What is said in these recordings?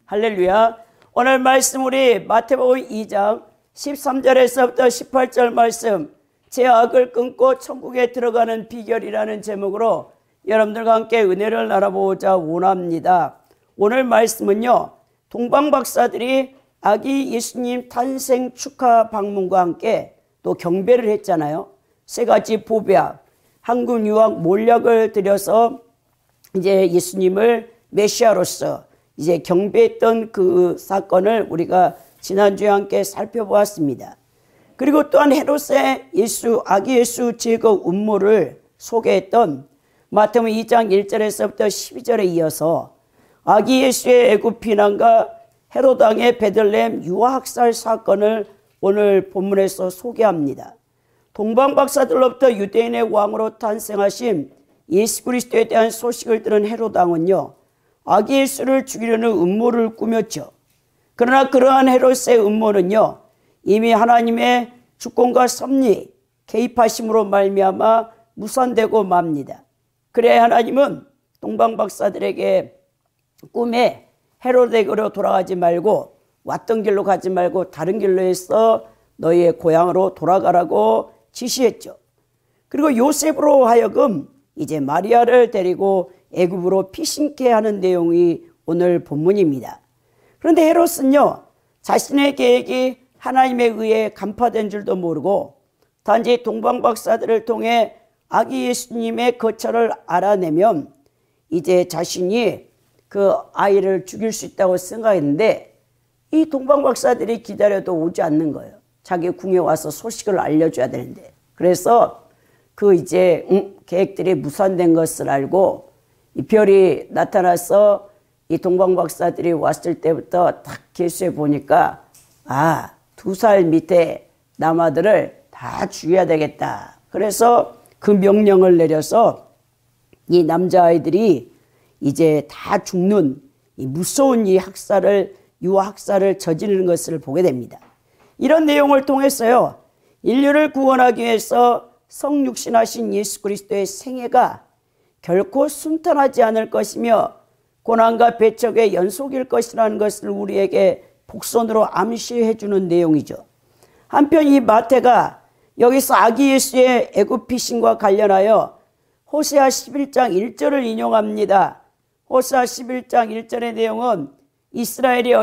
할렐루야. 오늘 말씀 우리 마태복음 2장 13절에서부터 18절 말씀, 죄악을 끊고 천국에 들어가는 비결이라는 제목으로 여러분들과 함께 은혜를 나눠보고자 원합니다. 오늘 말씀은요, 동방박사들이 아기 예수님 탄생 축하 방문과 함께 또 경배를 했잖아요. 세 가지 보배악, 한국 유학 몰약을 들여서 이제 예수님을 메시아로서 이제 경배했던 그 사건을 우리가 지난주에 함께 살펴보았습니다. 그리고 또한 헤롯의 아기 예수 제거 음모를 소개했던 마태복음 2장 1절에서부터 12절에 이어서 아기 예수의 애굽 피난과 헤롯 왕의 베들레헴 유아학살 사건을 오늘 본문에서 소개합니다. 동방박사들로부터 유대인의 왕으로 탄생하신 예수 그리스도에 대한 소식을 들은 헤롯 왕은요, 아기 예수를 죽이려는 음모를 꾸몄죠. 그러나 그러한 헤롯의 음모는요, 이미 하나님의 주권과 섭리, 개입하심으로 말미암아 무산되고 맙니다. 그래야 하나님은 동방박사들에게 꿈에 헤롯에게로 돌아가지 말고 왔던 길로 가지 말고 다른 길로 해서 너희의 고향으로 돌아가라고 지시했죠. 그리고 요셉으로 하여금 이제 마리아를 데리고 애굽으로 피신케 하는 내용이 오늘 본문입니다. 그런데 헤롯은요, 자신의 계획이 하나님에 의해 간파된 줄도 모르고 단지 동방박사들을 통해 아기 예수님의 거처를 알아내면 이제 자신이 그 아이를 죽일 수 있다고 생각했는데 이 동방박사들이 기다려도 오지 않는 거예요. 자기 궁에 와서 소식을 알려줘야 되는데. 그래서 그 이제 계획들이 무산된 것을 알고 이 별이 나타나서 이 동방박사들이 왔을 때부터 딱 계수해 보니까 2살 밑에 남아들을 다 죽여야 되겠다. 그래서 그 명령을 내려서 이 남자아이들이 이제 다 죽는 이 무서운 이 유아학살을 저지르는 것을 보게 됩니다. 이런 내용을 통해서요, 인류를 구원하기 위해서 성육신하신 예수 그리스도의 생애가 결코 순탄하지 않을 것이며 고난과 배척의 연속일 것이라는 것을 우리에게 복선으로 암시해 주는 내용이죠. 한편 이 마태가 여기서 아기 예수의 애굽 피신과 관련하여 호세아 11장 1절을 인용합니다. 호세아 11장 1절의 내용은 이스라엘이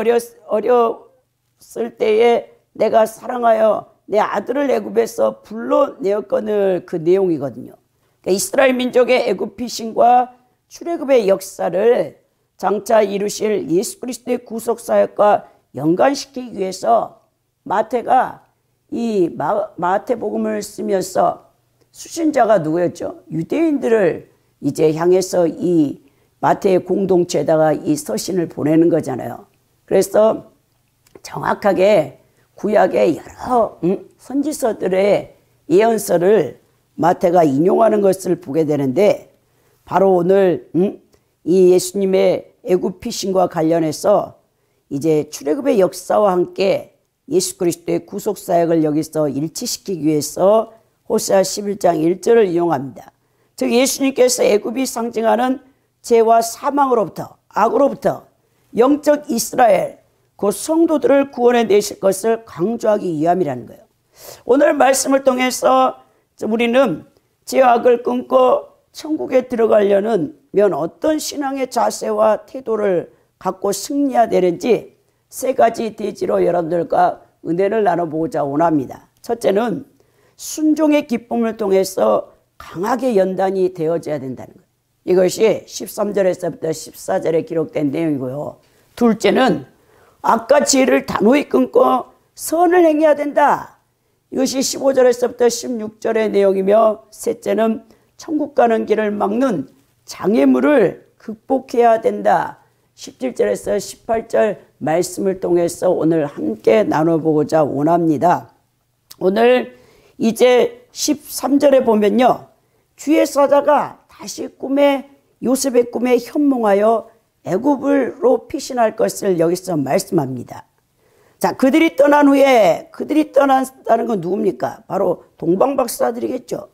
어렸을 때에 내가 사랑하여 내 아들을 애굽에서 불러내었거늘 그 내용이거든요. 그러니까 이스라엘 민족의 애굽 피신과 출애굽의 역사를 장차 이루실 예수 그리스도의 구속 사역과 연관시키기 위해서 마태가 이 마태복음을 쓰면서 수신자가 누구였죠? 유대인들을 이제 향해서 이 마태의 공동체에다가 이 서신을 보내는 거잖아요. 그래서 정확하게 구약의 여러 선지서들의 예언서를 마태가 인용하는 것을 보게 되는데, 바로 오늘 이 예수님의 애굽 피신과 관련해서 이제 출애굽의 역사와 함께 예수 그리스도의 구속 사역을 여기서 일치시키기 위해서 호세아 11장 1절을 이용합니다. 즉 예수님께서 애굽이 상징하는 죄와 사망으로부터, 악으로부터 영적 이스라엘 그 성도들을 구원해 내실 것을 강조하기 위함이라는 거예요. 오늘 말씀을 통해서 우리는 죄악을 끊고 천국에 들어가려면 어떤 신앙의 자세와 태도를 갖고 승리해야 되는지 세 가지 대지로 여러분들과 은혜를 나눠보고자 원합니다. 첫째는 순종의 기쁨을 통해서 강하게 연단이 되어져야 된다는 거예요. 이것이 13절에서부터 14절에 기록된 내용이고요. 둘째는 악과 지혜를 단호히 끊고 선을 행해야 된다. 이것이 15절에서부터 16절의 내용이며, 셋째는 천국 가는 길을 막는 장애물을 극복해야 된다. 17절에서 18절 말씀을 통해서 오늘 함께 나눠보고자 원합니다. 오늘 이제 13절에 보면요, 주의 사자가 다시 요셉의 꿈에 현몽하여 애굽으로 피신할 것을 여기서 말씀합니다. 자, 그들이 떠난 후에, 그들이 떠났다는 건 누굽니까? 바로 동방박사들이겠죠.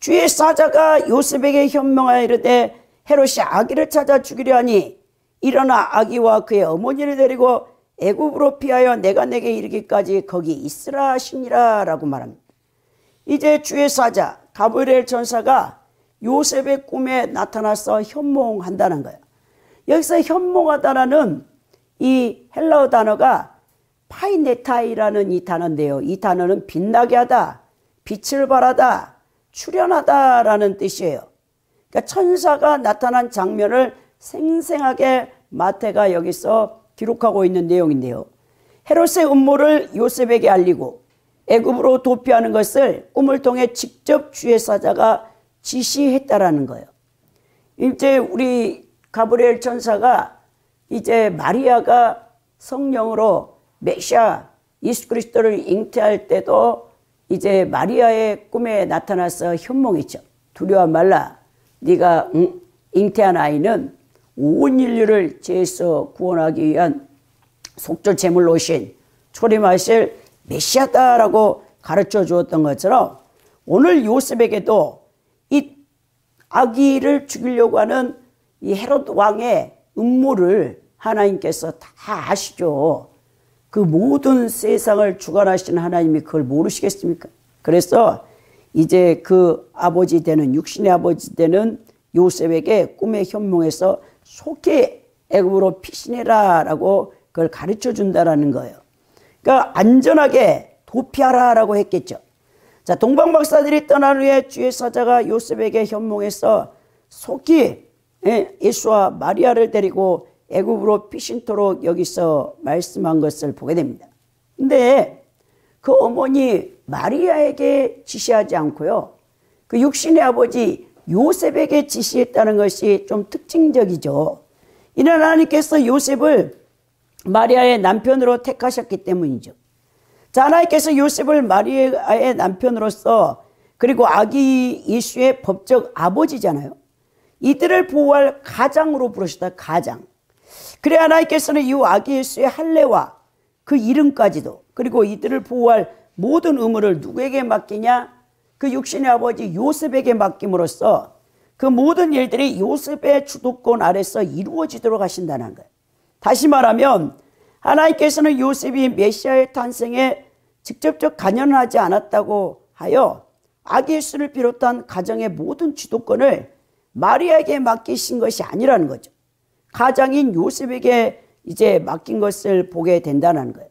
주의 사자가 요셉에게 현명하여 이르되 헤롯이 아기를 찾아 죽이려 하니 일어나 아기와 그의 어머니를 데리고 애굽으로 피하여 내가 내게 이르기까지 거기 있으라 하시니라 라고 말합니다. 이제 주의 사자 가브리엘 천사가 요셉의 꿈에 나타나서 현몽한다는 거예요. 여기서 현몽하다라는 이 헬라어 단어가 파이네타이라는 이 단어인데요. 이 단어는 빛나게 하다, 빛을 발하다, 출현하다라는 뜻이에요. 그러니까 천사가 나타난 장면을 생생하게 마태가 여기서 기록하고 있는 내용인데요. 헤롯의 음모를 요셉에게 알리고 애굽으로 도피하는 것을 꿈을 통해 직접 주의 사자가 지시했다라는 거예요. 이제 우리 가브리엘 천사가 이제 마리아가 성령으로 메시아 예수 그리스도를 잉태할 때도 이제 마리아의 꿈에 나타나서 현몽했죠. 두려워 말라. 네가 잉태한 아이는 온 인류를 죄에서 구원하기 위한 속죄 제물로 오신 초림하실 메시아다라고 가르쳐 주었던 것처럼 오늘 요셉에게도 이 아기를 죽이려고 하는 이 헤롯 왕의 음모를 하나님께서 다 아시죠. 그 모든 세상을 주관하시는 하나님이 그걸 모르시겠습니까? 그래서 이제 그 아버지 되는 육신의 아버지 되는 요셉에게 꿈의 현몽에서 속히 애굽으로 피신해라 라고 그걸 가르쳐 준다라는 거예요. 그러니까 안전하게 도피하라라고 했겠죠. 자, 동방 박사들이 떠난 후에 주의 사자가 요셉에게 현몽해서 속히 예수와 마리아를 데리고 애굽으로 피신토록 여기서 말씀한 것을 보게 됩니다. 근데 그 어머니 마리아에게 지시하지 않고요. 그 육신의 아버지 요셉에게 지시했다는 것이 좀 특징적이죠. 이는 하나님께서 요셉을 마리아의 남편으로 택하셨기 때문이죠. 자, 하나님께서 요셉을 마리아의 남편으로서 그리고 아기 예수의 법적 아버지잖아요. 이들을 보호할 가장으로 부르셨다. 가장. 그래 하나님께서는 이 아기 예수의 할례와 그 이름까지도 그리고 이들을 보호할 모든 의무를 누구에게 맡기냐? 그 육신의 아버지 요셉에게 맡김으로써 그 모든 일들이 요셉의 주도권 아래서 이루어지도록 하신다는 거예요. 다시 말하면 하나님께서는 요셉이 메시아의 탄생에 직접적 관여는 하지 않았다고 하여 아기 예수를 비롯한 가정의 모든 주도권을 마리아에게 맡기신 것이 아니라는 거죠. 가장인 요셉에게 이제 맡긴 것을 보게 된다는 거예요.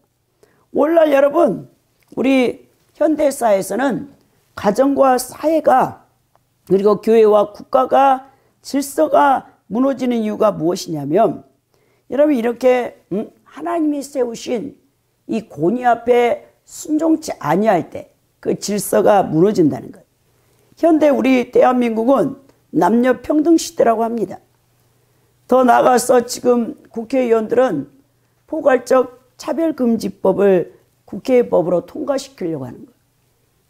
오늘날 여러분, 우리 현대사에서는 가정과 사회가 그리고 교회와 국가가 질서가 무너지는 이유가 무엇이냐면 여러분 이렇게 하나님이 세우신 이 권위 앞에 순종치 아니할 때 그 질서가 무너진다는 거예요. 현대 우리 대한민국은 남녀 평등 시대라고 합니다. 더 나아가서 지금 국회의원들은 포괄적 차별금지법을 국회법으로 통과시키려고 하는 거예요.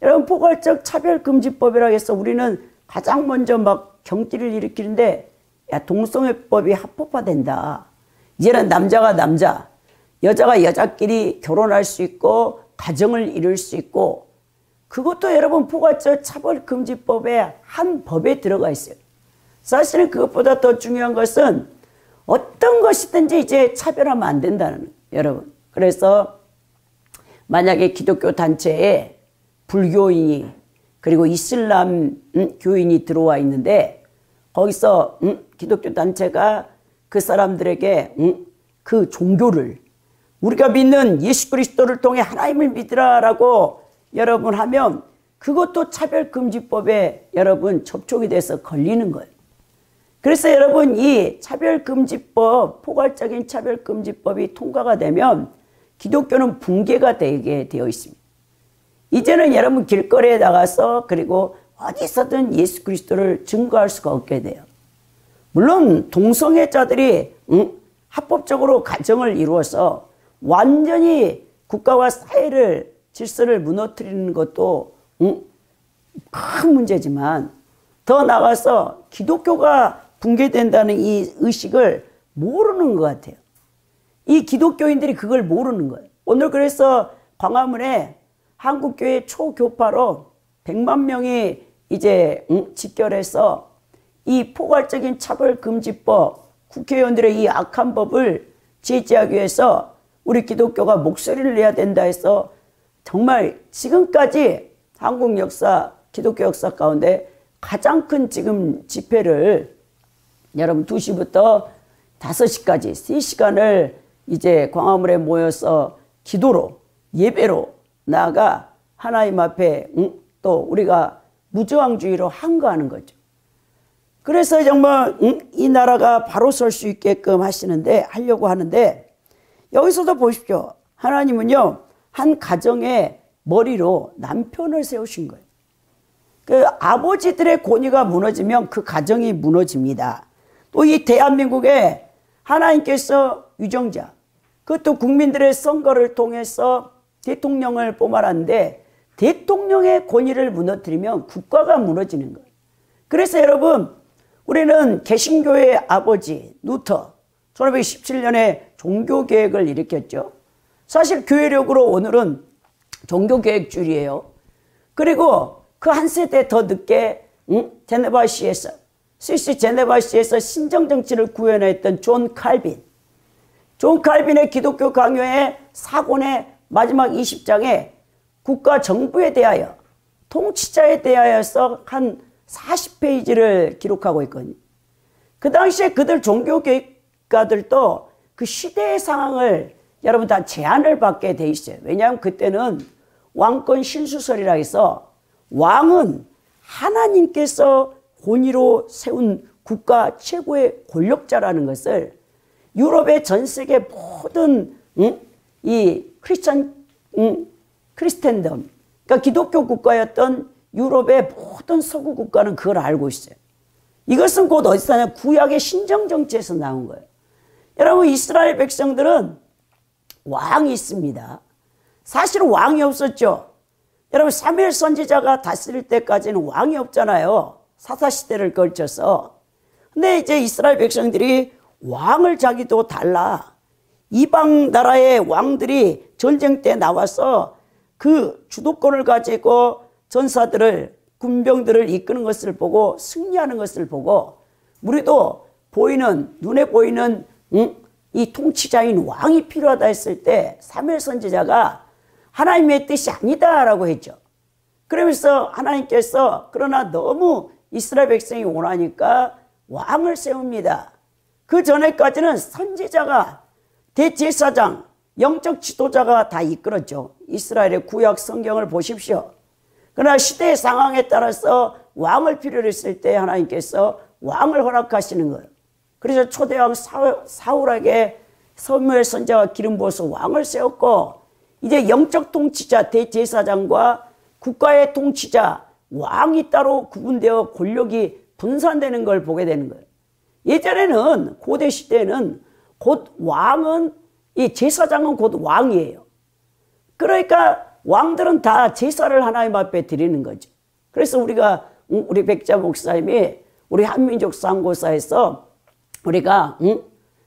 여러분 포괄적 차별금지법이라고 해서 우리는 가장 먼저 막 경기를 일으키는데 야 동성애법이 합법화된다. 이제는 남자가 남자, 여자가 여자끼리 결혼할 수 있고 가정을 이룰 수 있고 그것도 여러분 포괄적 차별금지법의 한 법에 들어가 있어요. 사실은 그것보다 더 중요한 것은 어떤 것이든지 이제 차별하면 안 된다는 거예요, 여러분. 그래서 만약에 기독교 단체에 불교인이 그리고 이슬람 교인이 들어와 있는데 거기서 기독교 단체가 그 사람들에게 그 종교를 우리가 믿는 예수 그리스도를 통해 하나님을 믿으라라고 여러분 하면 그것도 차별금지법에 여러분 접촉이 돼서 걸리는 거예요. 그래서 여러분 이 차별금지법, 포괄적인 차별금지법이 통과가 되면 기독교는 붕괴가 되게 되어 있습니다. 이제는 여러분 길거리에 나가서 그리고 어디서든 예수 그리스도를 증거할 수가 없게 돼요. 물론 동성애자들이 합법적으로 가정을 이루어서 완전히 국가와 사회를 질서를 무너뜨리는 것도 큰 문제지만 더 나아가서 기독교가 붕괴된다는 이 의식을 모르는 것 같아요. 이 기독교인들이 그걸 모르는 거예요. 오늘 그래서 광화문에 한국교회 초교파로 100만 명이 이제 집결해서 이 포괄적인 차별금지법 국회의원들의 이 악한 법을 제지하기 위해서 우리 기독교가 목소리를 내야 된다 해서 정말 지금까지 한국 역사, 기독교 역사 가운데 가장 큰 지금 집회를 여러분 2시부터 5시까지 3시간을 이제 광화문에 모여서 기도로 예배로 나아가 하나님 앞에 또 우리가 무저항주의로 항거하는 거죠. 그래서 정말 이 나라가 바로 설 수 있게끔 하려고 하는데 여기서도 보십시오. 하나님은요 한 가정의 머리로 남편을 세우신 거예요. 그 아버지들의 권위가 무너지면 그 가정이 무너집니다. 또 이 대한민국에 하나님께서 유정자, 그것도 국민들의 선거를 통해서 대통령을 뽑아놨는데 대통령의 권위를 무너뜨리면 국가가 무너지는 거예요. 그래서 여러분 우리는 개신교의 아버지 루터 1517년에 종교개혁을 일으켰죠. 사실 교회력으로 오늘은 종교개혁주의예요. 그리고 그 한 세대 더 늦게 제네바시에서 스위스 제네바시에서 신정정치를 구현했던 존 칼빈의 기독교 강요의 사권의 마지막 20장에 국가 정부에 대하여 통치자에 대하여서 한 40페이지를 기록하고 있거든요. 그 당시에 그들 종교개혁가들도 그 시대의 상황을 여러분 다 제한을 받게 돼 있어요. 왜냐하면 그때는 왕권 신수설이라 해서 왕은 하나님께서 권위로 세운 국가 최고의 권력자라는 것을 유럽의 전 세계 모든 이 크리스텐덤, 그러니까 기독교 국가였던 유럽의 모든 서구 국가는 그걸 알고 있어요. 이것은 곧 어디서 나냐? 구약의 신정정치에서 나온 거예요. 여러분 이스라엘 백성들은 왕이 있습니다. 사실은 왕이 없었죠. 여러분 사무엘 선지자가 다스릴 때까지는 왕이 없잖아요. 사사시대를 걸쳐서. 근데 이제 이스라엘 백성들이 왕을 자기도 달라. 이방 나라의 왕들이 전쟁 때 나와서 그 주도권을 가지고 전사들을 군병들을 이끄는 것을 보고 승리하는 것을 보고 우리도 눈에 보이는 이 통치자인 왕이 필요하다 했을 때 사무엘 선지자가 하나님의 뜻이 아니다라고 했죠. 그러면서 하나님께서 그러나 너무 이스라엘 백성이 원하니까 왕을 세웁니다. 그 전에까지는 선지자가 대제사장, 영적 지도자가 다 이끌었죠. 이스라엘의 구약 성경을 보십시오. 그러나 시대의 상황에 따라서 왕을 필요로 했을 때 하나님께서 왕을 허락하시는 거예요. 그래서 초대왕 사울에게 사무엘 선지자가 기름 부어서 왕을 세웠고 이제 영적 통치자 대제사장과 국가의 통치자 왕이 따로 구분되어 권력이 분산되는 걸 보게 되는 거예요. 예전에는 고대 시대에는 곧 왕은 이 제사장은 곧 왕이에요. 그러니까 왕들은 다 제사를 하나님 앞에 드리는 거죠. 그래서 우리 백자 목사님이 우리 한민족 상고사에서 우리가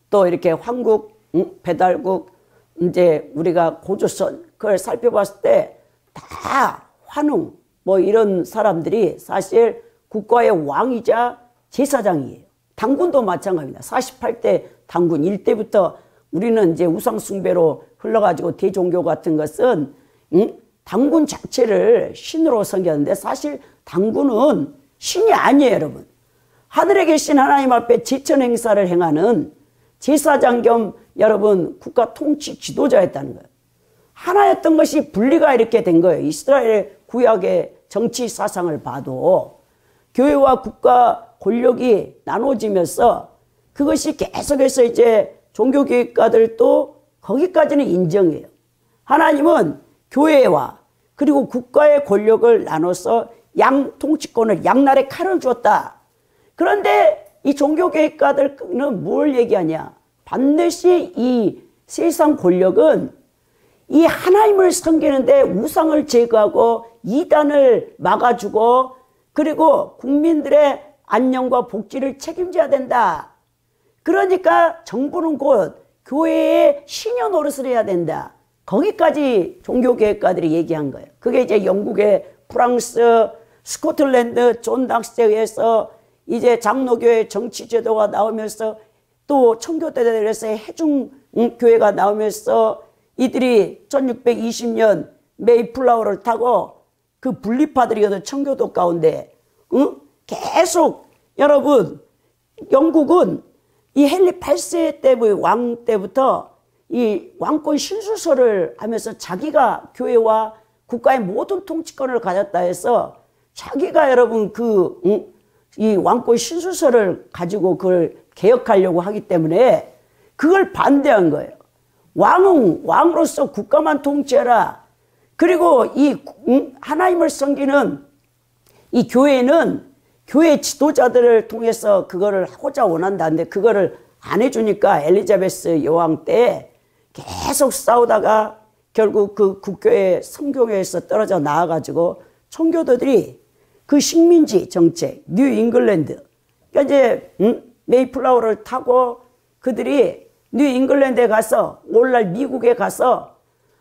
또 이렇게 황국, 배달국, 이제 우리가 고조선 그걸 살펴봤을 때 다 환웅 뭐 이런 사람들이 사실 국가의 왕이자 제사장이에요. 당군도 마찬가지입니다. 48대 당군 1대부터 우리는 이제 우상 숭배로 흘러가지고 대종교 같은 것은 당군 자체를 신으로 섬겼는데 사실 당군은 신이 아니에요, 여러분. 하늘에 계신 하나님 앞에 제천 행사를 행하는 제사장 겸 여러분 국가 통치 지도자였다는 거예요. 하나였던 것이 분리가 이렇게 된 거예요. 이스라엘 구약의 정치 사상을 봐도 교회와 국가 권력이 나눠지면서 그것이 계속해서 이제 종교개혁가들도 거기까지는 인정해요. 하나님은 교회와 그리고 국가의 권력을 나눠서 양 통치권을 양날의 칼을 주었다. 그런데 이 종교개혁가들은 뭘 얘기하냐? 반드시 이 세상 권력은 이 하나님을 섬기는데 우상을 제거하고 이단을 막아주고 그리고 국민들의 안녕과 복지를 책임져야 된다. 그러니까 정부는 곧 교회의 신여 노릇을 해야 된다. 거기까지 종교개혁가들이 얘기한 거예요. 그게 이제 영국의 프랑스, 스코틀랜드 존 낚스에 의해서 이제 장로교회 정치제도가 나오면서 또 청교도들에서의 해중 교회가 나오면서 이들이 1620년 메이플라워를 타고 그 분리파들이거든 청교도 가운데 계속 여러분 영국은 이 헨리 8세 때의 왕 때부터 이 왕권 신수설을 하면서 자기가 교회와 국가의 모든 통치권을 가졌다 해서 자기가 여러분 이 왕권 신수설을 가지고 그걸 개혁하려고 하기 때문에 그걸 반대한 거예요. 왕은 왕으로서 국가만 통치해라. 그리고 이 하나님을 섬기는 이 교회는 교회 지도자들을 통해서 그거를 하고자 원한다는데 그거를 안 해주니까 엘리자베스 여왕 때 계속 싸우다가 결국 그 국교회 성교회에서 떨어져 나와가지고 청교도들이 그 식민지 정책 뉴 잉글랜드 그러니까 이제 메이플라워를 타고 그들이 뉴 잉글랜드에 가서 오늘날 미국에 가서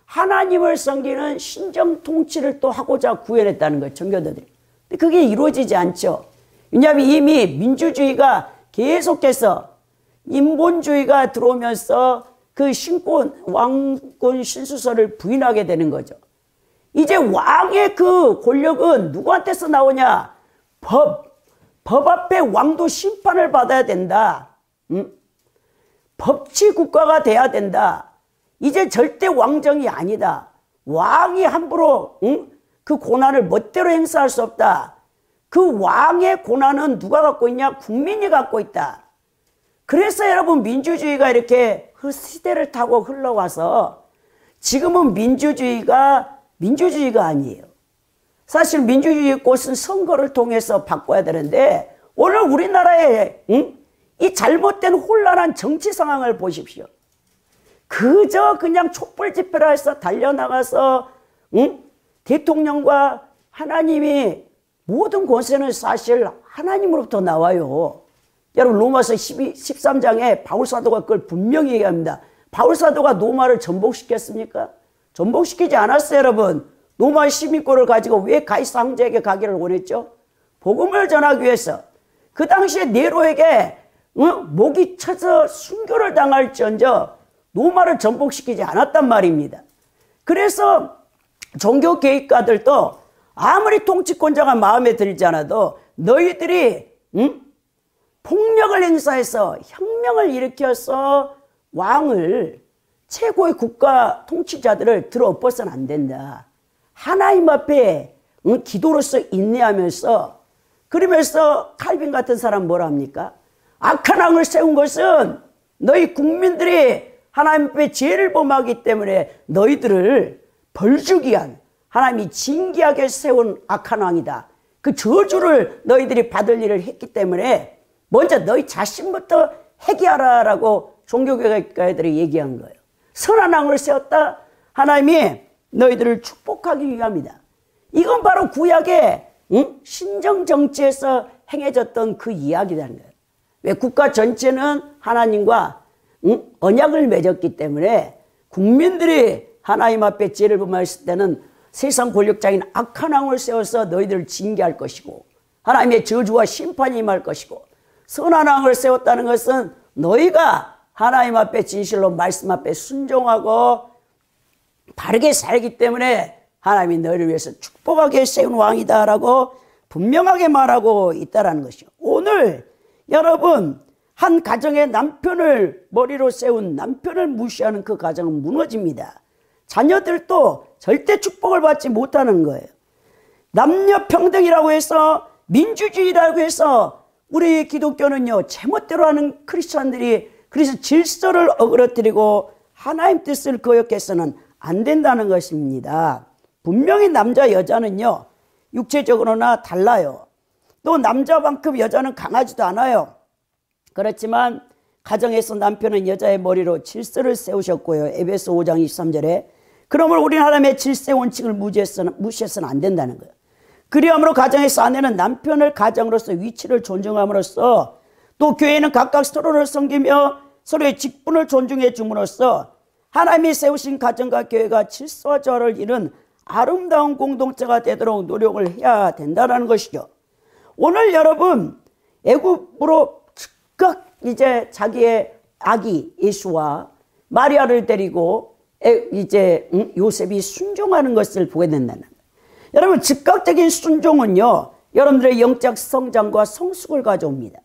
하나님을 섬기는 신정 통치를 또 하고자 구현했다는 거예요. 청교도들이. 근데 그게 이루어지지 않죠. 왜냐하면 이미 민주주의가 계속해서 인본주의가 들어오면서 그 신권 왕권 신수설을 부인하게 되는 거죠. 이제 왕의 그 권력은 누구한테서 나오냐? 법 앞에 왕도 심판을 받아야 된다. 법치 국가가 돼야 된다. 이제 절대 왕정이 아니다. 왕이 함부로 그 고난을 멋대로 행사할 수 없다. 그 왕의 고난은 누가 갖고 있냐? 국민이 갖고 있다. 그래서 여러분 민주주의가 이렇게 그 시대를 타고 흘러와서 지금은 민주주의가 아니에요. 사실 민주주의 꽃은 선거를 통해서 바꿔야 되는데 오늘 우리나라의 이 잘못된 혼란한 정치 상황을 보십시오. 그저 그냥 촛불 집회라 해서 달려나가서 대통령과 하나님이 모든 권세는 사실 하나님으로부터 나와요. 여러분 로마서 13장에 바울사도가 그걸 분명히 얘기합니다. 바울사도가 로마를 전복시켰습니까? 전복시키지 않았어요. 여러분 로마 시민권을 가지고 왜 가이사 황제에게 가기를 원했죠? 복음을 전하기 위해서. 그 당시에 네로에게 목이 쳐서 순교를 당할지언정 로마를 전복시키지 않았단 말입니다. 그래서 종교 개혁가들도 아무리 통치권자가 마음에 들지 않아도 너희들이 폭력을 행사해서 혁명을 일으켜서 왕을 최고의 국가 통치자들을 들어엎어서는 안 된다. 하나님 앞에 기도로서 인내하면서 그러면서 칼빈 같은 사람 뭐라 합니까? 악한 왕을 세운 것은 너희 국민들이 하나님 앞에 죄를 범하기 때문에 너희들을 벌주기 위한 하나님이 징계하게 세운 악한 왕이다. 그 저주를 너희들이 받을 일을 했기 때문에 먼저 너희 자신부터 회개하라라고 종교개혁가들이 얘기한 거예요. 선한 왕을 세웠다. 하나님이 너희들을 축복하기 위함이다. 이건 바로 구약의 신정정치에서 행해졌던 그 이야기라는 거예요. 왜 국가 전체는 하나님과 언약을 맺었기 때문에 국민들이 하나님 앞에 죄를 범했을 때는 세상 권력자인 악한 왕을 세워서 너희들을 징계할 것이고 하나님의 저주와 심판이 임할 것이고 선한 왕을 세웠다는 것은 너희가 하나님 앞에 진실로 말씀 앞에 순종하고 바르게 살기 때문에 하나님이 너희를 위해서 축복하게 세운 왕이다라고 분명하게 말하고 있다는 것이요. 오늘 여러분 한 가정의 남편을 머리로 세운 남편을 무시하는 그 가정은 무너집니다. 자녀들도 절대 축복을 받지 못하는 거예요. 남녀 평등이라고 해서 민주주의라고 해서 우리 기독교는요 제멋대로 하는 크리스찬들이 그래서 질서를 어그러뜨리고 하나님 뜻을 거역해서는 안 된다는 것입니다. 분명히 남자 여자는요 육체적으로나 달라요. 또 남자만큼 여자는 강하지도 않아요. 그렇지만 가정에서 남편은 여자의 머리로 질서를 세우셨고요. 에베소 5장 23절에 그러므로 우리는 하나님의 질서 원칙을 무시해서는 안 된다는 거예요. 그리함으로 가정에서 아내는 남편을 가정으로서 위치를 존중함으로써 또 교회는 각각 서로를 섬기며 서로의 직분을 존중해 줌으로써 하나님이 세우신 가정과 교회가 질서와 조화를 이룬 아름다운 공동체가 되도록 노력을 해야 된다는 것이죠. 오늘 여러분 애굽으로 즉각 이제 자기의 아기 예수와 마리아를 데리고 이제 요셉이 순종하는 것을 보게 된다는 거예요. 여러분, 즉각적인 순종은요, 여러분들의 영적 성장과 성숙을 가져옵니다.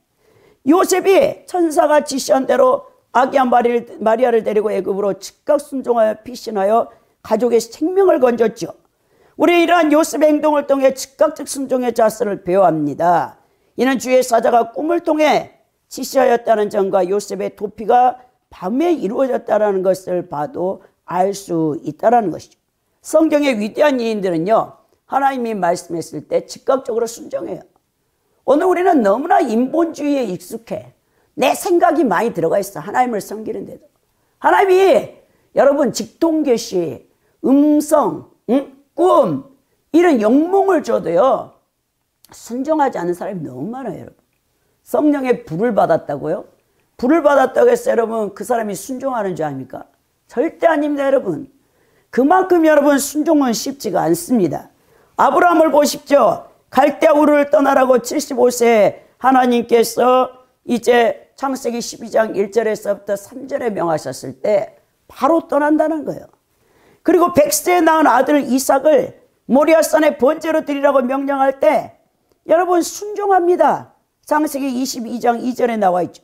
요셉이 천사가 지시한 대로 아기 한 마리아를 데리고 애굽으로 즉각 순종하여 피신하여 가족의 생명을 건졌죠. 우리 이러한 요셉의 행동을 통해 즉각적 순종의 자세를 배워야 합니다. 이는 주의 사자가 꿈을 통해 지시하였다는 점과 요셉의 도피가 밤에 이루어졌다는 것을 봐도 알 수 있다는 것이죠. 성경의 위대한 예인들은요, 하나님이 말씀했을 때 즉각적으로 순종해요. 오늘 우리는 너무나 인본주의에 익숙해. 내 생각이 많이 들어가 있어. 하나님을 섬기는데도. 하나님이 여러분 직통계시, 음성, 꿈 이런 영몽을 줘도요, 순종하지 않는 사람이 너무 많아요. 여러분. 성령의 불을 받았다고요? 불을 받았다고 해서 여러분 그 사람이 순종하는 줄 아닙니까? 절대 아닙니다. 여러분. 그만큼 여러분 순종은 쉽지가 않습니다. 아브라함을 보십시오. 갈대아 우르를 떠나라고 75세에 하나님께서 이제 창세기 12장 1절에서부터 3절에 명하셨을 때 바로 떠난다는 거예요. 그리고 100세에 낳은 아들 이삭을 모리아산에 번제로 드리라고 명령할 때 여러분 순종합니다. 창세기 22장 2절에 나와 있죠.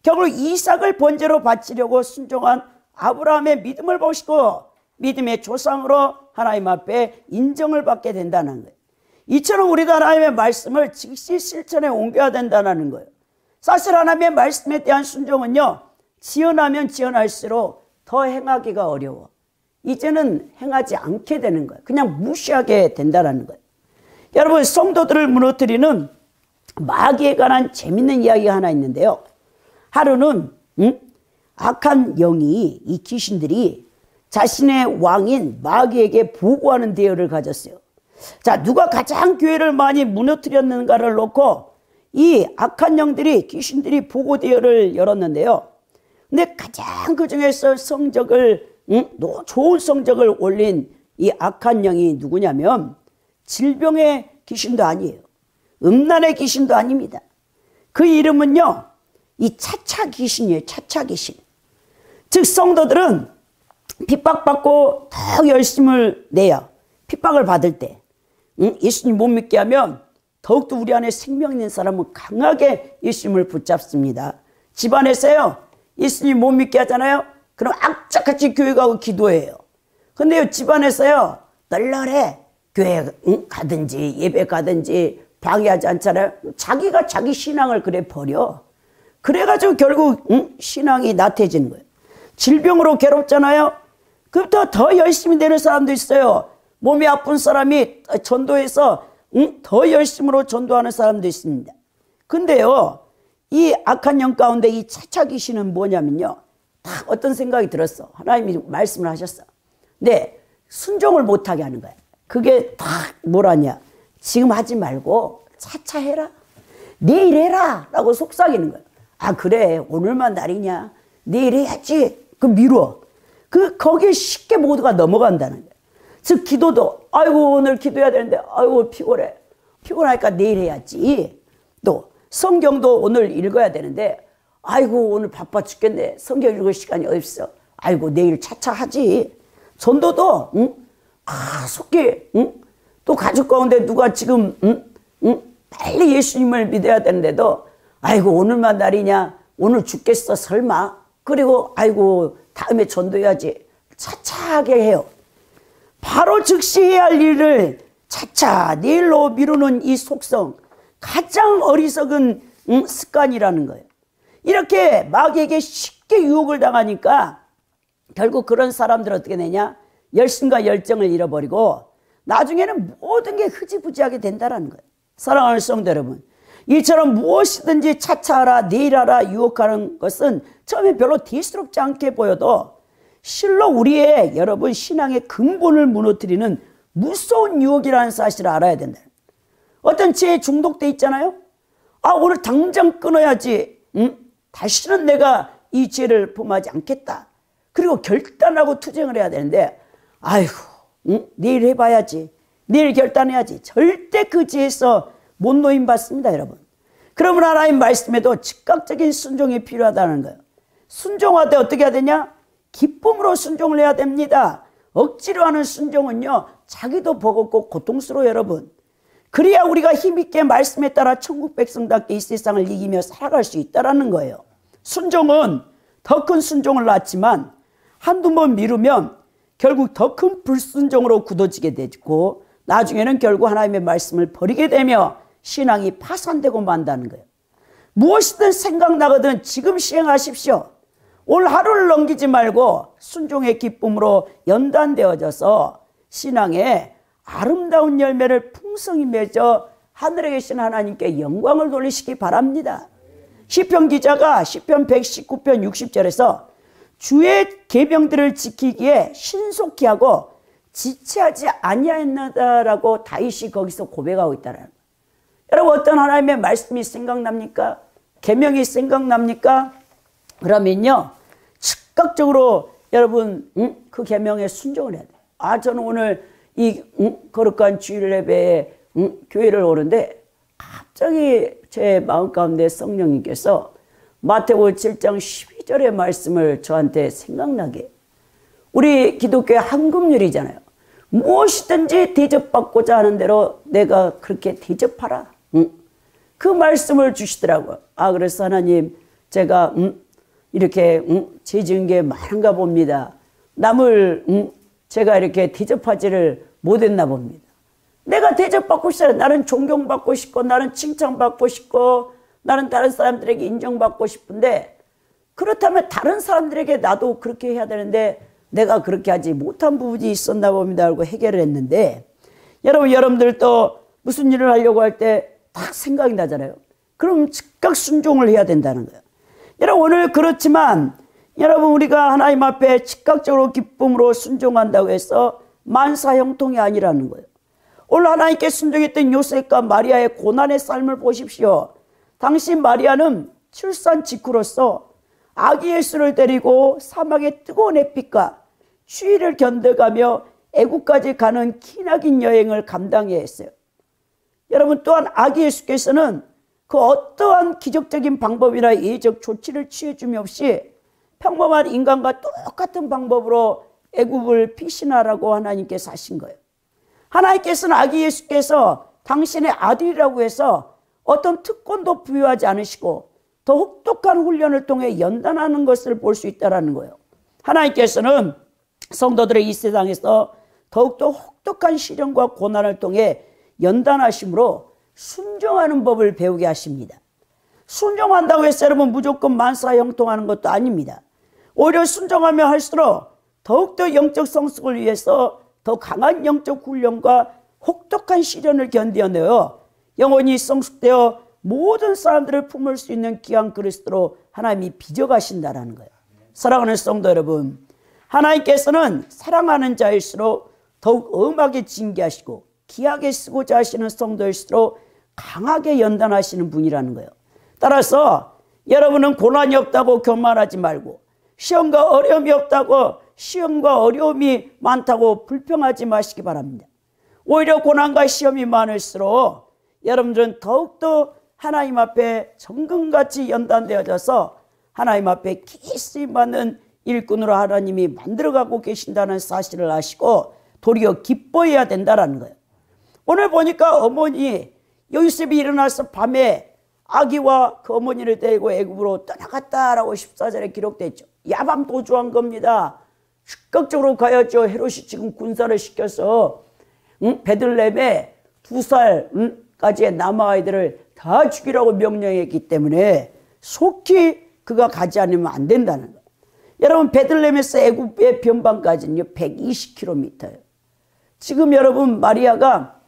결국 이삭을 번제로 바치려고 순종한 아브라함의 믿음을 보시고 믿음의 조상으로 하나님 앞에 인정을 받게 된다는 거예요. 이처럼 우리도 하나님의 말씀을 즉시 실천에 옮겨야 된다는 거예요. 사실 하나님의 말씀에 대한 순종은요, 지연하면 지연할수록 더 행하기가 어려워. 이제는 행하지 않게 되는 거예요. 그냥 무시하게 된다는 거예요. 여러분, 성도들을 무너뜨리는 마귀에 관한 재밌는 이야기가 하나 있는데요. 하루는 악한 영이, 이 귀신들이 자신의 왕인 마귀에게 보고하는 대열을 가졌어요. 자, 누가 가장 교회를 많이 무너뜨렸는가를 놓고 이 악한 영들이, 귀신들이 보고 대열을 열었는데요. 근데 가장 그 중에서 성적을, 좋은 성적을 올린 이 악한 영이 누구냐면 질병의 귀신도 아니에요. 음란의 귀신도 아닙니다. 그 이름은요, 이 차차 귀신이에요. 차차 귀신. 즉 성도들은 핍박받고 더 열심을 내요. 핍박을 받을 때 예수님 못 믿게 하면 더욱더 우리 안에 생명 있는 사람은 강하게 예수님을 붙잡습니다. 집안에서요, 예수님 못 믿게 하잖아요. 그럼 악착같이 교회 가고 기도해요. 근데요, 집안에서요, 널널해. 교회 가든지 예배 가든지 방해하지 않잖아요. 자기가 자기 신앙을 그래 버려. 그래가지고 결국 신앙이 나태해지는 거예요. 질병으로 괴롭잖아요. 그부터 더 열심히 되는 사람도 있어요. 몸이 아픈 사람이 전도해서 더 열심으로 전도하는 사람도 있습니다. 근데요, 이 악한 영 가운데 이 차차 귀신은 뭐냐면요, 딱 어떤 생각이 들었어. 하나님이 말씀을 하셨어. 근데 순종을 못하게 하는 거야. 그게 딱 뭐라냐, 지금 하지 말고 차차 해라, 내일 해라 라고 속삭이는 거야. 아 그래, 오늘만 날이냐, 내일 해야지. 그 미뤄. 거기에 쉽게 모두가 넘어간다는 거야. 즉 기도도, 아이고 오늘 기도해야 되는데 아이고 피곤해. 피곤하니까 내일 해야지. 또 성경도 오늘 읽어야 되는데 아이고 오늘 바빠 죽겠네. 성경 읽을 시간이 없어. 아이고 내일 차차 하지. 전도도 속기 또 가족 가운데 누가 지금 빨리 예수님을 믿어야 되는데도 아이고 오늘만 날이냐, 오늘 죽겠어 설마. 그리고 아이고 다음에 전도해야지. 차차하게 해요. 바로 즉시 해야 할 일을 차차 내일로 미루는 이 속성, 가장 어리석은 습관이라는 거예요. 이렇게 마귀에게 쉽게 유혹을 당하니까 결국 그런 사람들은 어떻게 되냐, 열심과 열정을 잃어버리고 나중에는 모든 게 흐지부지하게 된다는 거예요. 사랑하는 성도 여러분, 이처럼 무엇이든지 차차하라, 내일하라 유혹하는 것은 처음에 별로 대수롭지 않게 보여도 실로 우리의 여러분 신앙의 근본을 무너뜨리는 무서운 유혹이라는 사실을 알아야 된다. 어떤 죄에 중독돼 있잖아요. 아 오늘 당장 끊어야지. 다시는 내가 이 죄를 범하지 않겠다. 그리고 결단하고 투쟁을 해야 되는데 아이고 내일 해봐야지, 내일 결단해야지. 절대 그 죄에서 못 노임받습니다 여러분. 그러면 하나님 말씀에도 즉각적인 순종이 필요하다는 거예요. 순종할 때 어떻게 해야 되냐? 기쁨으로 순종을 해야 됩니다. 억지로 하는 순종은요, 자기도 버겁고 고통스러워요, 여러분. 그래야 우리가 힘있게 말씀에 따라 천국 백성답게 이 세상을 이기며 살아갈 수 있다는 거예요. 순종은 더 큰 순종을 낳지만 한두 번 미루면 결국 더 큰 불순종으로 굳어지게 되고 나중에는 결국 하나님의 말씀을 버리게 되며 신앙이 파산되고 만다는 거예요. 무엇이든 생각나거든 지금 시행하십시오. 올 하루를 넘기지 말고 순종의 기쁨으로 연단되어져서 신앙의 아름다운 열매를 풍성히 맺어 하늘에 계신 하나님께 영광을 돌리시기 바랍니다. 시편 기자가 시편 119편 60절에서 주의 계명들을 지키기에 신속히 하고 지체하지 아니하였나다라고 다윗이 거기서 고백하고 있다는 거예요. 여러분, 어떤 하나님의 말씀이 생각납니까? 계명이 생각납니까? 그러면요, 즉각적으로 여러분 그 계명에 순종을 해야 돼요. 저는 오늘 이 거룩한 주일 예배에 교회를 오는데 갑자기 제 마음 가운데 성령님께서 마태복음 7장 12절의 말씀을 저한테 생각나게. 우리 기독교의 황금률이잖아요. 무엇이든지 대접받고자 하는 대로 내가 그렇게 대접하라. 그 말씀을 주시더라고요. 그래서 하나님, 제가 이렇게 죄 지은 게 많은가 봅니다. 남을 제가 이렇게 대접하지를 못했나 봅니다. 내가 대접받고 싶어요. 나는 존경받고 싶고, 나는 칭찬받고 싶고, 나는 다른 사람들에게 인정받고 싶은데, 그렇다면 다른 사람들에게 나도 그렇게 해야 되는데 내가 그렇게 하지 못한 부분이 있었나 봅니다 하고 해결을 했는데, 여러분들도 무슨 일을 하려고 할 때 딱 생각이 나잖아요. 그럼 즉각 순종을 해야 된다는 거예요. 여러분, 오늘 그렇지만 여러분, 우리가 하나님 앞에 즉각적으로 기쁨으로 순종한다고 해서 만사형통이 아니라는 거예요. 오늘 하나님께 순종했던 요셉과 마리아의 고난의 삶을 보십시오. 당시 마리아는 출산 직후로서 아기 예수를 데리고 사막의 뜨거운 햇빛과 추위를 견뎌가며 애국까지 가는 기나긴 여행을 감당해야 했어요. 여러분, 또한 아기 예수께서는 그 어떠한 기적적인 방법이나 예적 조치를 취해줌이 없이 평범한 인간과 똑같은 방법으로 애국을 피신하라고 하나님께서 하신 거예요. 하나님께서는 아기 예수께서 당신의 아들이라고 해서 어떤 특권도 부여하지 않으시고 더 혹독한 훈련을 통해 연단하는 것을 볼 수 있다는 거예요. 하나님께서는 성도들의 이 세상에서 더욱더 혹독한 시련과 고난을 통해 연단하심으로 순종하는 법을 배우게 하십니다. 순종한다고 해서 여러분 무조건 만사형통하는 것도 아닙니다. 오히려 순종하며 할수록 더욱더 영적 성숙을 위해서 더 강한 영적 훈련과 혹독한 시련을 견뎌내어 영혼이 성숙되어 모든 사람들을 품을 수 있는 귀한 그리스도로 하나님이 빚어가신다는 거예요. 사랑하는 성도 여러분, 하나님께서는 사랑하는 자일수록 더욱 엄하게 징계하시고 귀하게 쓰고자 하시는 성도일수록 강하게 연단하시는 분이라는 거예요. 따라서 여러분은 고난이 없다고 교만하지 말고, 시험과 어려움이 없다고 시험과 어려움이 많다고 불평하지 마시기 바랍니다. 오히려 고난과 시험이 많을수록 여러분들은 더욱더 하나님 앞에 정금같이 연단되어져서 하나님 앞에 기꺼이 받는 일꾼으로 하나님이 만들어가고 계신다는 사실을 아시고 도리어 기뻐해야 된다는 거예요. 오늘 보니까 어머니 요셉이 일어나서 밤에 아기와 그 어머니를 데리고 애굽으로 떠나갔다라고 14절에 기록되어 있죠. 야밤 도주한 겁니다. 즉각적으로 가야죠. 헤롯이 지금 군사를 시켜서 베들레헴에 2살까지의 남아아이들을 다 죽이라고 명령했기 때문에 속히 그가 가지 않으면 안 된다는 거예요. 여러분, 베들레헴에서 애굽의 변방까지는요 120km예요. 지금 여러분 마리아가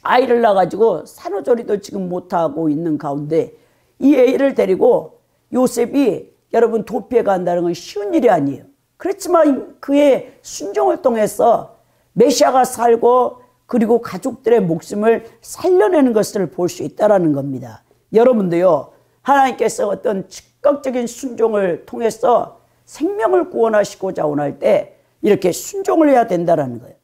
아이를 낳아가지고 산후조리도 지금 못하고 있는 가운데 이 애를 데리고 요셉이 여러분 도피해 간다는 건 쉬운 일이 아니에요. 그렇지만 그의 순종을 통해서 메시아가 살고 그리고 가족들의 목숨을 살려내는 것을 볼 수 있다는 겁니다. 여러분도요, 하나님께서 어떤 즉각적인 순종을 통해서 생명을 구원하시고자 원할 때 이렇게 순종을 해야 된다는 거예요.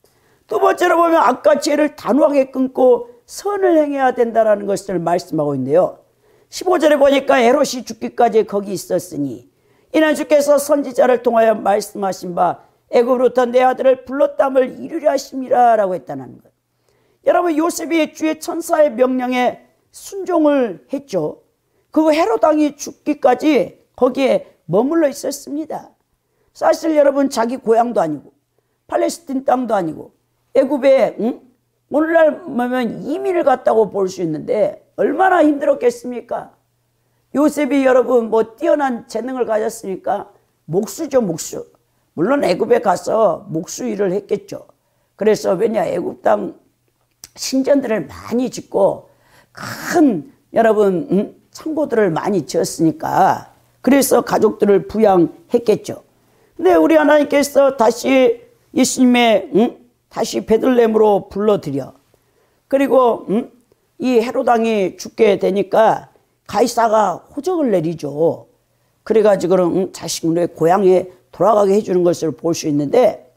두 번째로 보면 악과 죄를 단호하게 끊고 선을 행해야 된다는 것을 말씀하고 있는데요. 15절에 보니까 헤롯이 죽기까지 거기 있었으니 이는 주께서 선지자를 통하여 말씀하신 바 애굽으로부터 내 아들을 불렀담을 이루려 하심이라 라고 했다는 거예요. 여러분, 요셉이 주의 천사의 명령에 순종을 했죠. 그리고 헤롯 왕이 죽기까지 거기에 머물러 있었습니다. 사실 여러분, 자기 고향도 아니고 팔레스틴 땅도 아니고 애굽에 오늘날 보면 이민을 갔다고 볼 수 있는데 얼마나 힘들었겠습니까? 요셉이 여러분 뭐 뛰어난 재능을 가졌으니까 목수죠, 목수. 물론 애굽에 가서 목수 일을 했겠죠. 그래서 왜냐, 애굽 땅 신전들을 많이 짓고 큰 여러분 창고들을 많이 지었으니까 그래서 가족들을 부양했겠죠. 근데 우리 하나님께서 다시 예수님의 다시 베들레헴으로 불러들여, 그리고 이 헤롯 왕이 죽게 되니까 가이사가 호적을 내리죠. 그래가지고 자신의 고향에 돌아가게 해주는 것을 볼 수 있는데,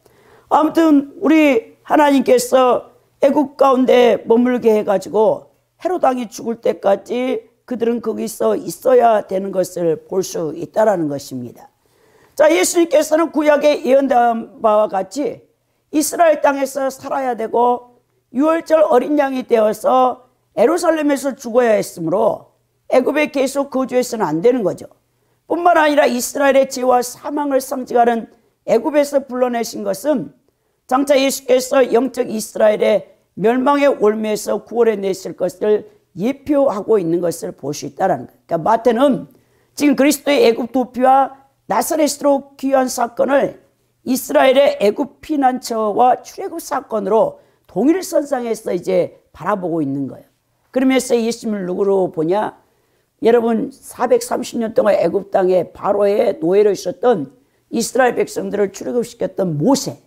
아무튼 우리 하나님께서 애국 가운데 머물게 해가지고 헤롯 왕이 죽을 때까지 그들은 거기서 있어야 되는 것을 볼 수 있다는 것입니다. 자, 예수님께서는 구약에 예언된 바와 같이 이스라엘 땅에서 살아야 되고 6월절 어린 양이 되어서 예루살렘에서 죽어야 했으므로 애굽에 계속 거주해서는 안 되는 거죠. 뿐만 아니라 이스라엘의 죄와 사망을 상징하는 애굽에서 불러내신 것은 장차 예수께서 영적 이스라엘의 멸망의 올무에서 구원해 내실 것을 예표하고 있는 것을 볼 수 있다는 거예요. 그러니까 마태는 지금 그리스도의 애굽 도피와 나사렛으로 귀환 사건을 이스라엘의 애굽 피난처와 출애굽 사건으로 동일선상에서 이제 바라보고 있는 거예요. 그러면서 예수님을 누구로 보냐? 여러분, 430년 동안 애굽 땅에 바로의 노예로 있었던 이스라엘 백성들을 출애굽시켰던 모세.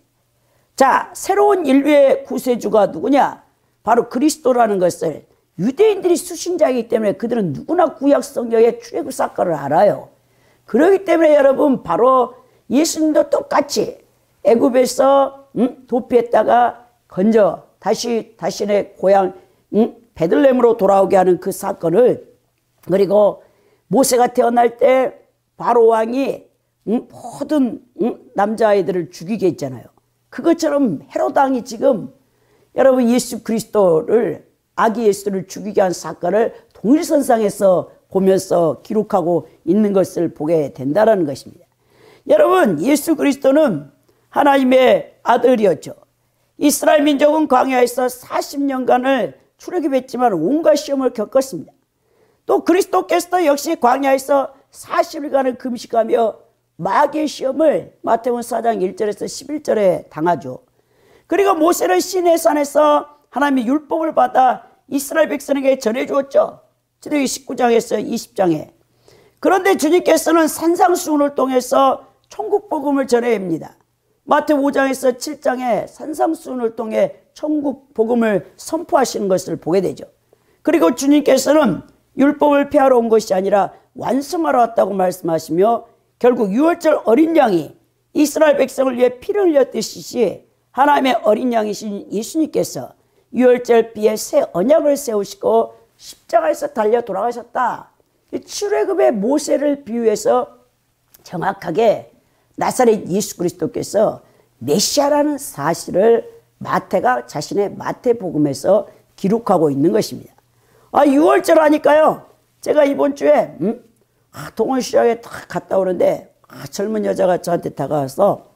자, 새로운 인류의 구세주가 누구냐? 바로 그리스도라는 것을 유대인들이 수신자이기 때문에 그들은 누구나 구약 성경의 출애굽 사건을 알아요. 그렇기 때문에 여러분, 바로 예수님도 똑같이 애굽에서 도피했다가 건져 다시 자신의 고향 베들레헴으로 돌아오게 하는 그 사건을, 그리고 모세가 태어날 때 바로 왕이 모든 남자아이들을 죽이게 했잖아요. 그것처럼 헤롯 왕이 지금 여러분 예수 그리스도를, 아기 예수를 죽이게 한 사건을 동일선상에서 보면서 기록하고 있는 것을 보게 된다는 것입니다. 여러분, 예수 그리스도는 하나님의 아들이었죠. 이스라엘 민족은 광야에서 40년간을 출애굽했지만 온갖 시험을 겪었습니다. 또 그리스도께서도 역시 광야에서 40일간을 금식하며 마귀의 시험을 마태복음 4장 1절에서 11절에 당하죠. 그리고 모세는 시내산에서 하나님의 율법을 받아 이스라엘 백성에게 전해주었죠. 출애굽기 19장에서 20장에. 그런데 주님께서는 산상수훈을 통해서 천국 복음을 전해야 합니다. 마태복음 5장에서 7장에 산상수훈을 통해 천국 복음을 선포하시는 것을 보게 되죠. 그리고 주님께서는 율법을 폐하러 온 것이 아니라 완성하러 왔다고 말씀하시며, 결국 6월절 어린 양이 이스라엘 백성을 위해 피를 흘렸듯이 하나님의 어린 양이신 예수님께서 6월절 비에 새 언약을 세우시고 십자가에서 달려 돌아가셨다. 출애굽의 모세를 비유해서 정확하게 나사렛 예수 그리스도께서 메시아라는 사실을 마태가 자신의 마태복음에서 기록하고 있는 것입니다. 6월절 하니까요, 제가 이번 주에 동원시장에 딱 갔다 오는데 젊은 여자가 저한테 다가와서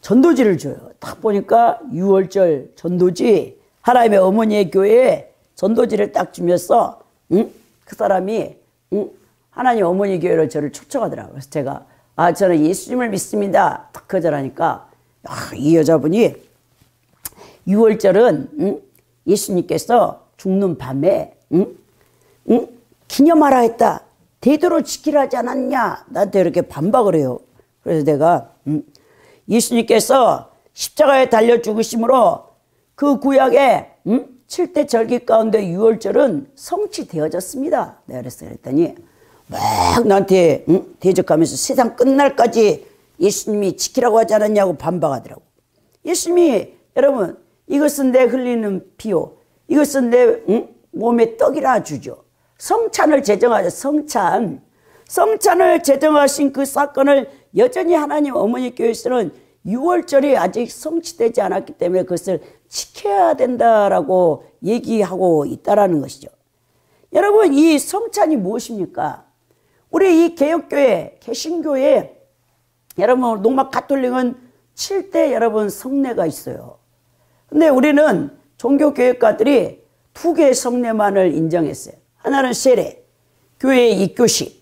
전도지를 줘요. 딱 보니까 6월절 전도지, 하나님의 어머니의 교회에 전도지를 딱 주면서 그 사람이 하나님 어머니 교회로 저를 초청하더라고요. 그래서 제가 저는 예수님을 믿습니다. 딱 거절하니까 이 여자분이 6월절은 예수님께서 죽는 밤에 기념하라 했다. 대대로 지키라 하지 않았냐. 나한테 이렇게 반박을 해요. 그래서 내가 예수님께서 십자가에 달려 죽으심으로 그 구약에 7대 절기 가운데 6월절은 성취되어졌습니다. 내가 그랬더니 막 나한테 대적하면서 세상 끝날까지 예수님이 지키라고 하지 않았냐고 반박하더라고. 예수님이 여러분, 이것은 내 흘리는 피요, 이것은 내 몸의 떡이라 주죠. 성찬을 제정하죠. 성찬. 성찬을 제정하신 그 사건을 여전히 하나님 어머니 교회에서는 6월절이 아직 성취되지 않았기 때문에 그것을 지켜야 된다라고 얘기하고 있다라는 것이죠. 여러분, 이 성찬이 무엇입니까? 우리 이 개혁교회, 개신교회, 여러분, 로마 가톨릭은 7대 여러분 성례가 있어요. 근데 우리는 종교교육가들이 2개의 성례만을 인정했어요. 하나는 세례, 교회의 입교식,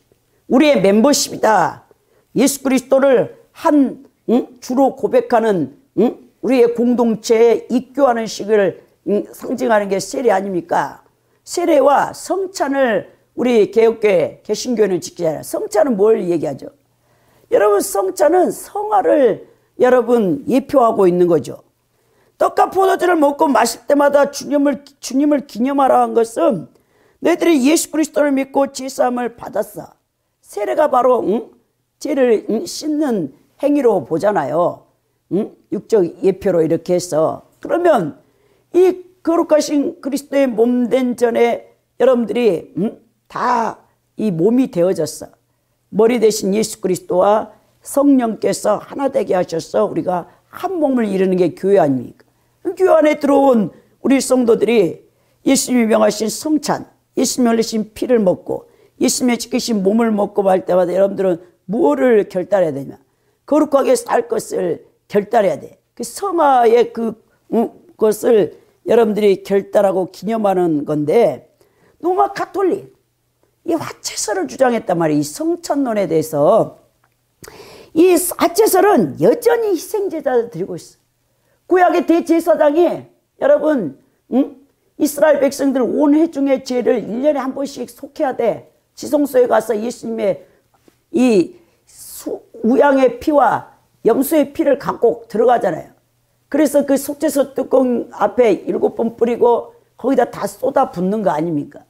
우리의 멤버십이다. 예수 그리스도를 주로 고백하는 우리의 공동체에 입교하는 시기를 상징하는 게 세례 아닙니까? 세례와 성찬을 우리 개혁교회, 개신교회는 지키잖아요. 성찬은 뭘 얘기하죠? 여러분, 성찬은 성화를 여러분 예표하고 있는 거죠. 떡과 포도주를 먹고 마실 때마다 주님을 기념하라 한 것은 너희들이 예수 그리스도를 믿고 죄사함을 받았어. 세례가 바로 죄를 씻는 행위로 보잖아요. 육적 예표로 이렇게 해서. 그러면 이 거룩하신 그리스도의 몸된 전에 여러분들이 다 이 몸이 되어졌어. 머리 대신 예수 그리스도와 성령께서 하나 되게 하셔서 우리가 한 몸을 이루는 게 교회 아닙니까? 교회 안에 들어온 우리 성도들이 예수님이 명하신 성찬, 예수님이 흘리신 피를 먹고 예수님의 지키신 몸을 먹고 할 때마다 여러분들은 무엇을 결단해야 되냐? 거룩하게 살 것을 결단해야 돼. 그 성화의 그것을 여러분들이 결단하고 기념하는 건데, 로마 가톨릭 이 화채설을 주장했단 말이에요. 이 성찬론에 대해서. 이 화채설은 여전히 희생제사를 드리고 있어요. 구약의 대제사장이 여러분 이스라엘 백성들 온 회중의 죄를 1년에 한 번씩 속해야 돼. 지성소에 가서 예수님의 이 우양의 피와 염소의 피를 갖고 들어가잖아요. 그래서 그 속죄소 뚜껑 앞에 7번 뿌리고 거기다 다 쏟아 붓는 거 아닙니까?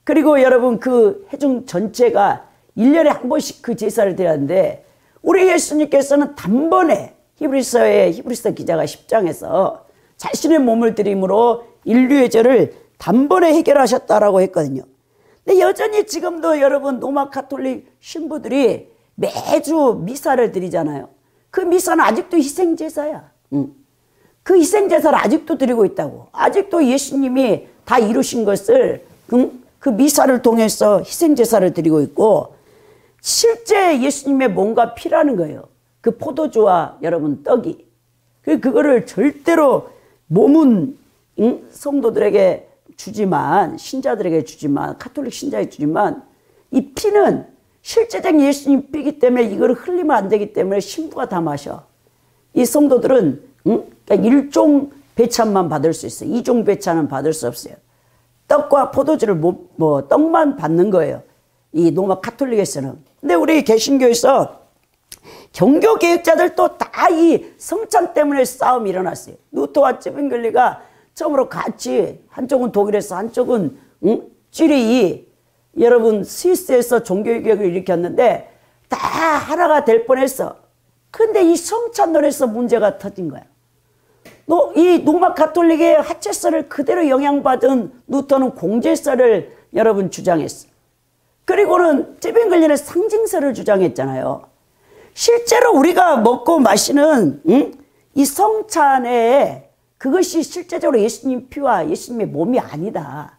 그리고 여러분 그 회중 전체가 1년에 한 번씩 그 제사를 드렸는데, 우리 예수님께서는 단번에 히브리서 기자가 10장에서 자신의 몸을 드림으로 인류의 죄를 단번에 해결하셨다라고 했거든요. 근데 여전히 지금도 여러분 로마 가톨릭 신부들이 매주 미사를 드리잖아요. 그 미사는 아직도 희생제사야. 그 희생제사를 아직도 드리고 있다고. 아직도 예수님이 다 이루신 것을 그 미사를 통해서 희생제사를 드리고 있고, 실제 예수님의 몸과 피라는 거예요. 그 포도주와 여러분 떡이. 그거를 절대로 몸은 성도들에게 주지만, 신자들에게 주지만, 가톨릭 신자에게 주지만, 이 피는 실제적인 예수님 피기 때문에 이걸 흘리면 안 되기 때문에 신부가 다 마셔. 이 성도들은 그러니까 1종 배찬만 받을 수 있어요. 2종 배찬은 받을 수 없어요. 떡과 포도주를 떡만 받는 거예요. 이 로마 가톨릭에서는. 근데 우리 개신교에서 종교 개혁자들도 다 이 성찬 때문에 싸움이 일어났어요. 루터와 쯔빙글리가 처음으로 같이, 한쪽은 독일에서 한쪽은 쥐리히 여러분 스위스에서 종교개혁을 일으켰는데 다 하나가 될 뻔했어. 근데 이 성찬론에서 문제가 터진 거야. 이 로마 가톨릭의 화채설을 그대로 영향받은 루터는 공제설을 여러분 주장했어. 그리고는 쯔빙글리는 상징설을 주장했잖아요. 실제로 우리가 먹고 마시는 이 성찬에 그것이 실제적으로 예수님 피와 예수님의 몸이 아니다.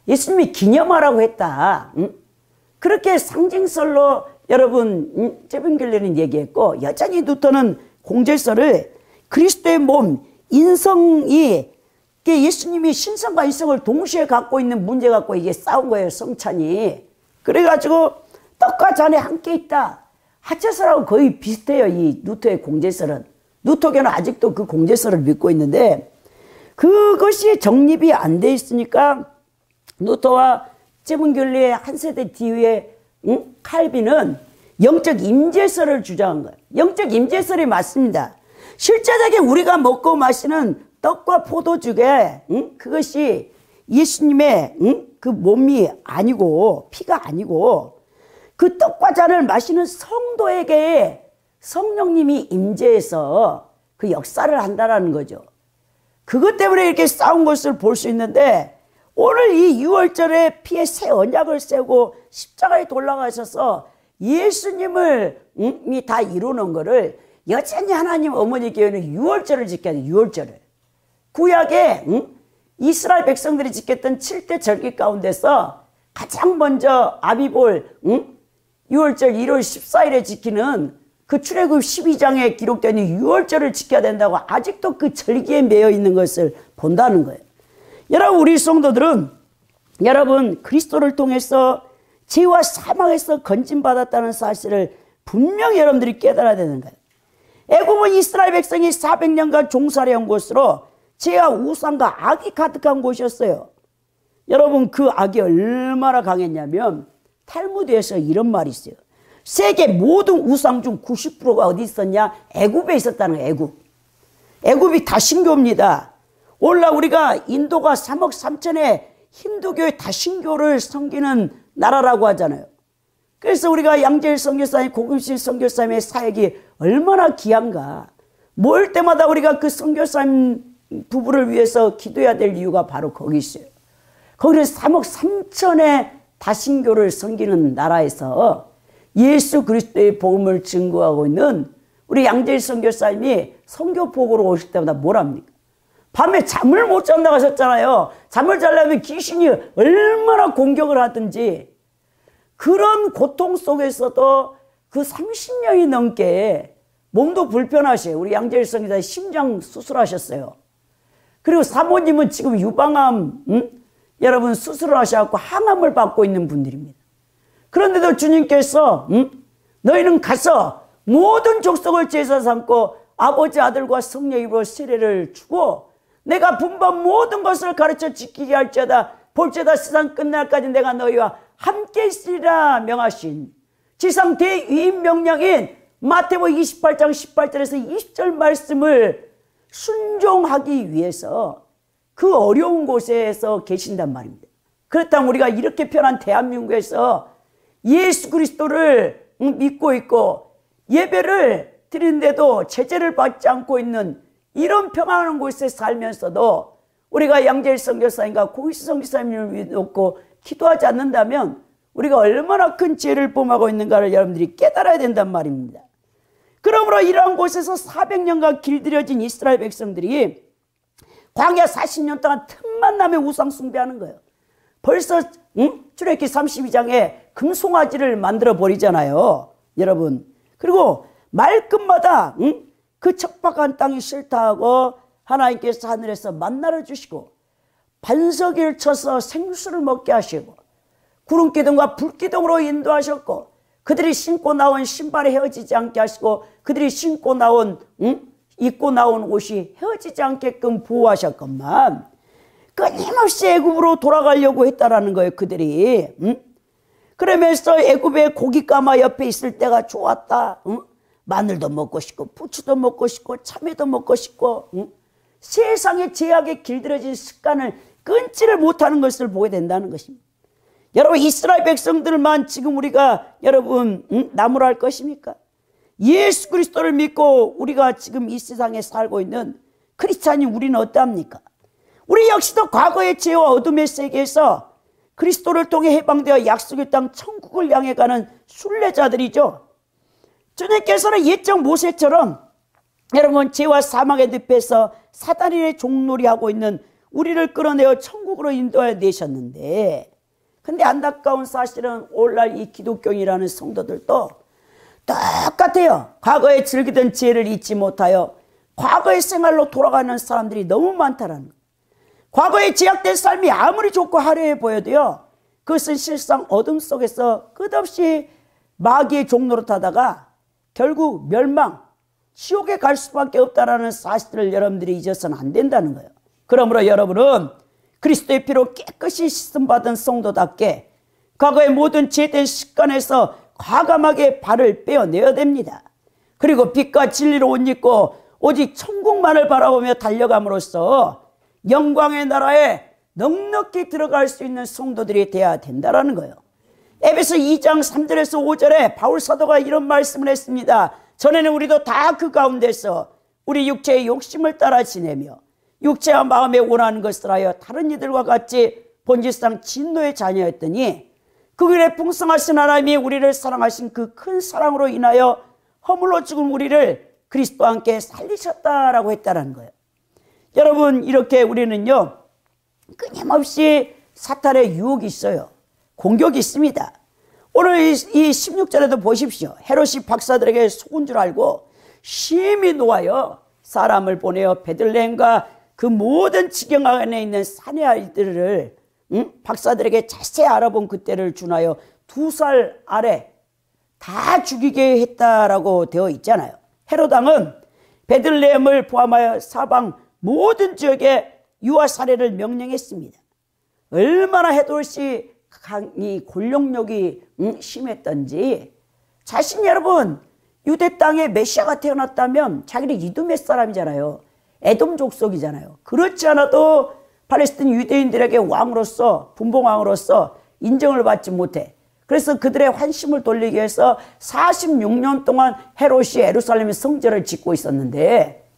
예수님이 기념하라고 했다. 그렇게 상징설로 여러분 쯔빙글리는 얘기했고, 여전히 루터는 공제설을 그리스도의 몸, 인성이 예수님이 신성과 인성을 동시에 갖고 있는 문제 갖고 이게 싸운 거예요, 성찬이. 그래가지고 떡과 잔에 함께 있다. 화채설하고 거의 비슷해요, 이 루터의 공제설은. 루터교는 아직도 그 공제설을 믿고 있는데, 그것이 정립이 안 돼 있으니까 루터와 쯔빙글리의 한 세대 뒤에 칼빈은 영적 임재설을 주장한 거예요. 영적 임재설이 맞습니다. 실제적인 우리가 먹고 마시는 떡과 포도주에 그것이 예수님의 그 몸이 아니고 피가 아니고, 그 떡과 잔을 마시는 성도에게 성령님이 임재해서 그 역사를 한다는 거죠. 그것 때문에 이렇게 싸운 것을 볼 수 있는데, 오늘 이 6월절에 피의 새 언약을 세우고 십자가에 돌아가셔서 예수님을 다 이루는 거를 여전히 하나님 어머니 교회는 유월절을 지켜야 돼요. 유월절을. 구약에 이스라엘 백성들이 지켰던 7대 절기 가운데서 가장 먼저 아비볼 유월절 1월 14일에 지키는 그 출애굽 12장에 기록되는 유월절을 지켜야 된다고 아직도 그 절기에 매여 있는 것을 본다는 거예요. 여러분, 우리 성도들은 여러분 그리스도를 통해서 죄와 사망에서 건진받았다는 사실을 분명히 여러분들이 깨달아야 되는 거예요. 애굽은 이스라엘 백성이 400년간 종살이한 곳으로 죄와 우상과 악이 가득한 곳이었어요. 여러분, 그 악이 얼마나 강했냐면 탈무드에서 이런 말이 있어요. 세계 모든 우상 중 90%가 어디 있었냐? 애굽에 있었다는 거예요. 애굽. 애굽이 다신교입니다. 오늘날 우리가 인도가 3억 3천의 힌두교의 다신교를 섬기는 나라라고 하잖아요. 그래서 우리가 양재일 선교사님, 고금신 선교사님의 사역이 얼마나 귀한가. 모일 때마다 우리가 그 선교사님 부부를 위해서 기도해야 될 이유가 바로 거기 있어요. 거기는 3억 3천의 다신교를 섬기는 나라에서 예수 그리스도의 복음을 증거하고 있는 우리 양재일 선교사님이 선교 보고로 오실 때마다 뭘 합니까? 밤에 잠을 못 잔다고 하셨잖아요. 잠을 자려면 귀신이 얼마나 공격을 하든지 그런 고통 속에서도 그 30년이 넘게 몸도 불편하셔요. 우리 양재일 선교사님 심장 수술하셨어요. 그리고 사모님은 지금 유방암 여러분 수술을 하셔서 항암을 받고 있는 분들입니다. 그런데도 주님께서 너희는 가서 모든 족속을 제사 삼고 아버지 아들과 성령의 이름으로 세례를 주고 내가 분반 모든 것을 가르쳐 지키게 할지어다 볼지어다 세상 끝날까지 내가 너희와 함께 있으리라 명하신 지상 대위임 명령인 마태복음 28장 18절에서 20절 말씀을 순종하기 위해서 그 어려운 곳에서 계신단 말입니다. 그렇다면 우리가 이렇게 편한 대한민국에서 예수 그리스도를 믿고 있고 예배를 드리는데도 제재를 받지 않고 있는 이런 평안한 곳에 살면서도 우리가 양재일 선교사님과 고기수 선교사님을 놓고 기도하지 않는다면 우리가 얼마나 큰 죄를 범하고 있는가를 여러분들이 깨달아야 된단 말입니다. 그러므로 이러한 곳에서 400년간 길들여진 이스라엘 백성들이 광야 40년 동안 틈만 나면 우상 숭배하는 거예요. 벌써 출애굽기 32장에 금송아지를 만들어 버리잖아요, 여러분. 그리고 말끝마다 그 척박한 땅이 싫다 하고 하나님께서 하늘에서 만나를 주시고 반석이를 쳐서 생수를 먹게 하시고 구름기둥과 불기둥으로 인도하셨고 그들이 신고 나온 신발이 헤어지지 않게 하시고 그들이 신고 나온 입고 나온 옷이 헤어지지 않게끔 보호하셨건만 끊임없이 애굽으로 돌아가려고 했다라는 거예요, 그들이. 그러면서 애굽의 고깃가마 옆에 있을 때가 좋았다. 마늘도 먹고 싶고 부추도 먹고 싶고 참외도 먹고 싶고 세상의 제약에 길들여진 습관을 끊지를 못하는 것을 보게 된다는 것입니다. 여러분, 이스라엘 백성들만 지금 우리가 여러분 나무랄 것입니까? 예수 그리스도를 믿고 우리가 지금 이 세상에 살고 있는 크리스찬인 우리는 어떠합니까? 우리 역시도 과거의 죄와 어둠의 세계에서 그리스도를 통해 해방되어 약속의 땅 천국을 향해 가는 순례자들이죠. 주님께서는 옛적 모세처럼 여러분 죄와 사망의 늪에서 사단의 종놀이하고 있는 우리를 끌어내어 천국으로 인도해 내셨는데, 근데 안타까운 사실은 오늘날 이 기독교인이라는 성도들도 똑같아요. 과거에 즐기던 죄를 잊지 못하여 과거의 생활로 돌아가는 사람들이 너무 많다라는 거예요. 과거에 제약된 삶이 아무리 좋고 화려해 보여도요, 그것은 실상 어둠 속에서 끝없이 마귀의 종노릇 하다가 결국 멸망, 지옥에 갈 수밖에 없다는 사실을 여러분들이 잊어서는 안 된다는 거예요. 그러므로 여러분은 그리스도의 피로 깨끗이 씻음받은 성도답게 과거의 모든 죄된 습관에서 과감하게 발을 빼어내야 됩니다. 그리고 빛과 진리로 옷 입고 오직 천국만을 바라보며 달려감으로써 영광의 나라에 넉넉히 들어갈 수 있는 성도들이 되어야 된다는 거예요. 에베소 2장 3절에서 5절에 바울 사도가 이런 말씀을 했습니다. 전에는 우리도 다 그 가운데서 우리 육체의 욕심을 따라 지내며 육체와 마음에 원하는 것을 하여 다른 이들과 같이 본질상 진노의 자녀였더니 그 길에 풍성하신 하나님이 우리를 사랑하신 그 큰 사랑으로 인하여 허물로 죽은 우리를 그리스도와 함께 살리셨다라고 했다는 거예요. 여러분, 이렇게 우리는요, 끊임없이 사탄의 유혹이 있어요. 공격이 있습니다. 오늘 이 16절에도 보십시오. 헤롯이 박사들에게 속은 줄 알고 심히 노하여 사람을 보내어 베들레헴과 그 모든 지경 안에 있는 사내 아이들을 박사들에게 자세히 알아본 그때를 준하여 2살 아래 다 죽이게 했다라고 되어 있잖아요. 헤롯 왕은 베들레헴을 포함하여 사방 모든 지역에 유아 살해를 명령했습니다. 얼마나 헤롯이 이 권력욕이 심했던지, 자신이 여러분 유대 땅에 메시아가 태어났다면 자기는 이두메 사람이잖아요. 에돔 족속이잖아요. 그렇지 않아도 팔레스틴 유대인들에게 왕으로서, 분봉왕으로서 인정을 받지 못해. 그래서 그들의 환심을 돌리기 위해서 46년 동안 헤롯이 예루살렘의 성전을 짓고 있었는데,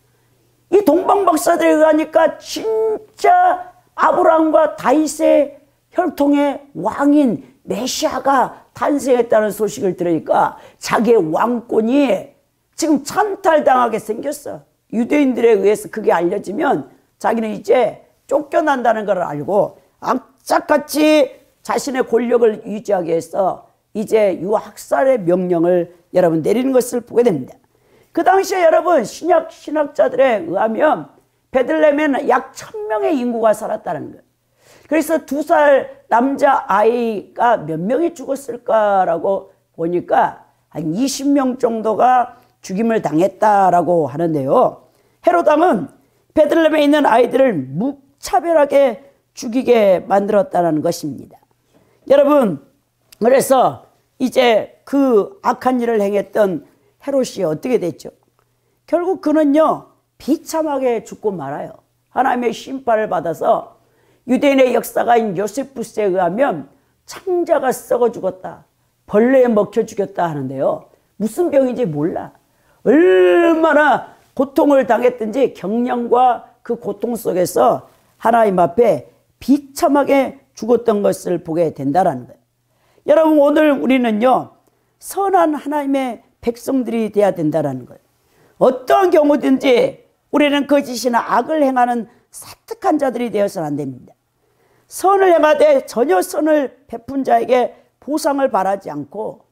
이 동방박사들에 의하니까 진짜 아브라함과 다윗의 혈통의 왕인 메시아가 탄생했다는 소식을 들으니까 자기의 왕권이 지금 찬탈당하게 생겼어. 유대인들에 의해서 그게 알려지면 자기는 이제 쫓겨난다는 걸 알고 악착같이 자신의 권력을 유지하기 위해서 이제 유학살의 명령을 여러분 내리는 것을 보게 됩니다. 그 당시에 여러분 신학자들에 의하면 베들레헴에는 약 1000명의 인구가 살았다는 거예요. 그래서 2살 남자아이가 몇 명이 죽었을까라고 보니까 한 20명 정도가 죽임을 당했다라고 하는데요. 헤롯 왕은 베들레헴에 있는 아이들을 무차별하게 죽이게 만들었다는 것입니다. 여러분, 그래서 이제 그 악한 일을 행했던 헤롯이 어떻게 됐죠? 결국 그는요, 비참하게 죽고 말아요. 하나님의 심판을 받아서 유대인의 역사가인 요세푸스에 의하면 창자가 썩어 죽었다, 벌레에 먹혀 죽였다 하는데요. 무슨 병인지 몰라. 얼마나 고통을 당했든지 경련과 그 고통 속에서 하나님 앞에 비참하게 죽었던 것을 보게 된다는 거예요. 여러분, 오늘 우리는요, 선한 하나님의 백성들이 돼야 된다는 거예요. 어떠한 경우든지 우리는 거짓이나 악을 행하는 사특한 자들이 되어서는 안 됩니다. 선을 행하되 전혀 선을 베푼 자에게 보상을 바라지 않고